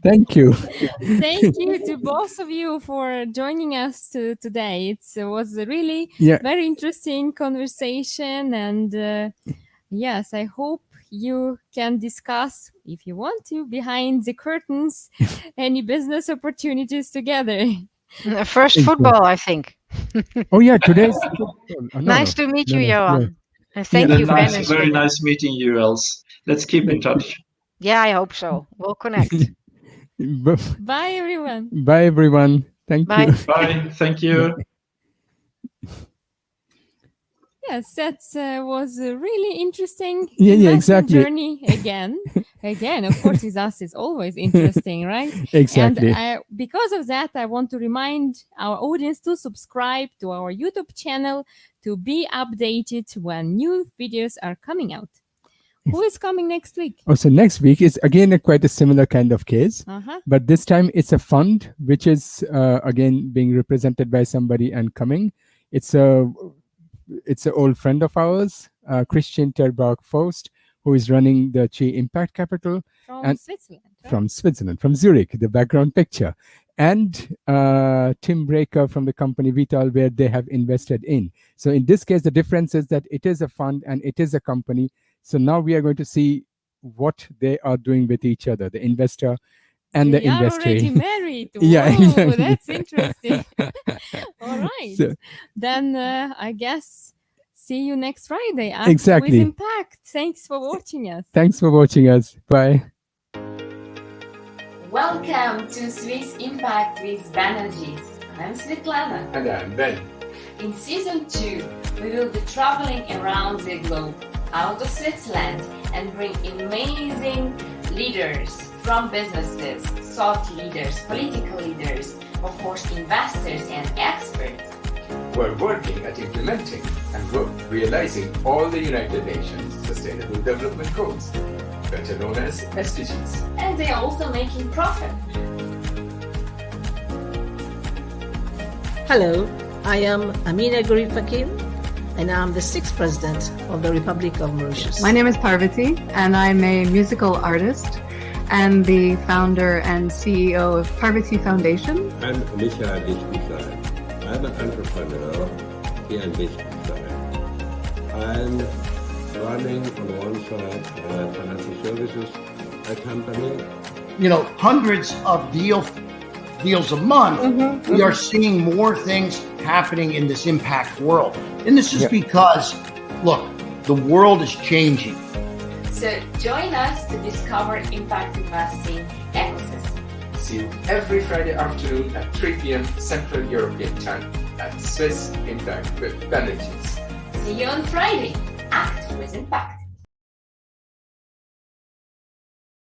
Thank you. Thank you to both of you for joining us today. It was a really very interesting conversation, and yes, I hope you can discuss, if you want to, behind the curtains, any business opportunities together. First football, I think. Oh yeah, today's nice to meet you, Johan. And thank you, Banerjee. Very nice meeting you, Els. Let's keep in touch. Yeah, I hope so. We'll connect. Bye, everyone. Bye, everyone. Thank you. Bye. Thank you. Yes, that was a really interesting exactly. journey again. Of course, with us is always interesting, right? Exactly. And because of that, I want to remind our audience to subscribe to our YouTube channel to be updated when new videos are coming out. Who is coming next week? Oh, so next week is again quite a similar kind of case, but this time it's a fund which is again being represented by somebody and coming. It's an old friend of ours, Christian Terborg Faust, who is running the Chi Impact Capital From Switzerland. Right? From Switzerland, from Zurich, the background picture, and Tim Breaker from the company Vital, where they have invested in. So in this case, the difference is that it is a fund and it is a company. So now we are going to see what they are doing with each other, the investor and the investee. Already married. Yeah, Whoa, exactly. That's interesting. All right. So, then I guess see you next Friday. At Exactly. With Impact. Thanks for watching us. Thanks for watching us. Bye. Welcome to Swiss Impact with Banerjis. I'm Svetlana. And I'm Ben. In Season 2, we will be traveling around the globe, out of Switzerland, and bring amazing leaders from businesses, thought leaders, political leaders, of course investors and experts. We're working at implementing and realizing all the United Nations Sustainable Development Goals, better known as SDGs. And they are also making profit. Hello, I am Amina Garib Fakim, and I'm the 6th President of the Republic of Mauritius. My name is Parvati, and I'm a musical artist and the founder and CEO of Parvati Foundation. I'm Michael Lichtenstein. I'm an entrepreneur here in Liechtenstein. I'm running on one side financial services, a company. You know, hundreds of deals a month. We are seeing more things happening in this impact world. And this is because, look, the world is changing. So join us to discover impact investing ecosystem. See you every Friday afternoon at 3 p.m. Central European Time at Swiss Impact with Banerjis. See you on Friday. Act with impact.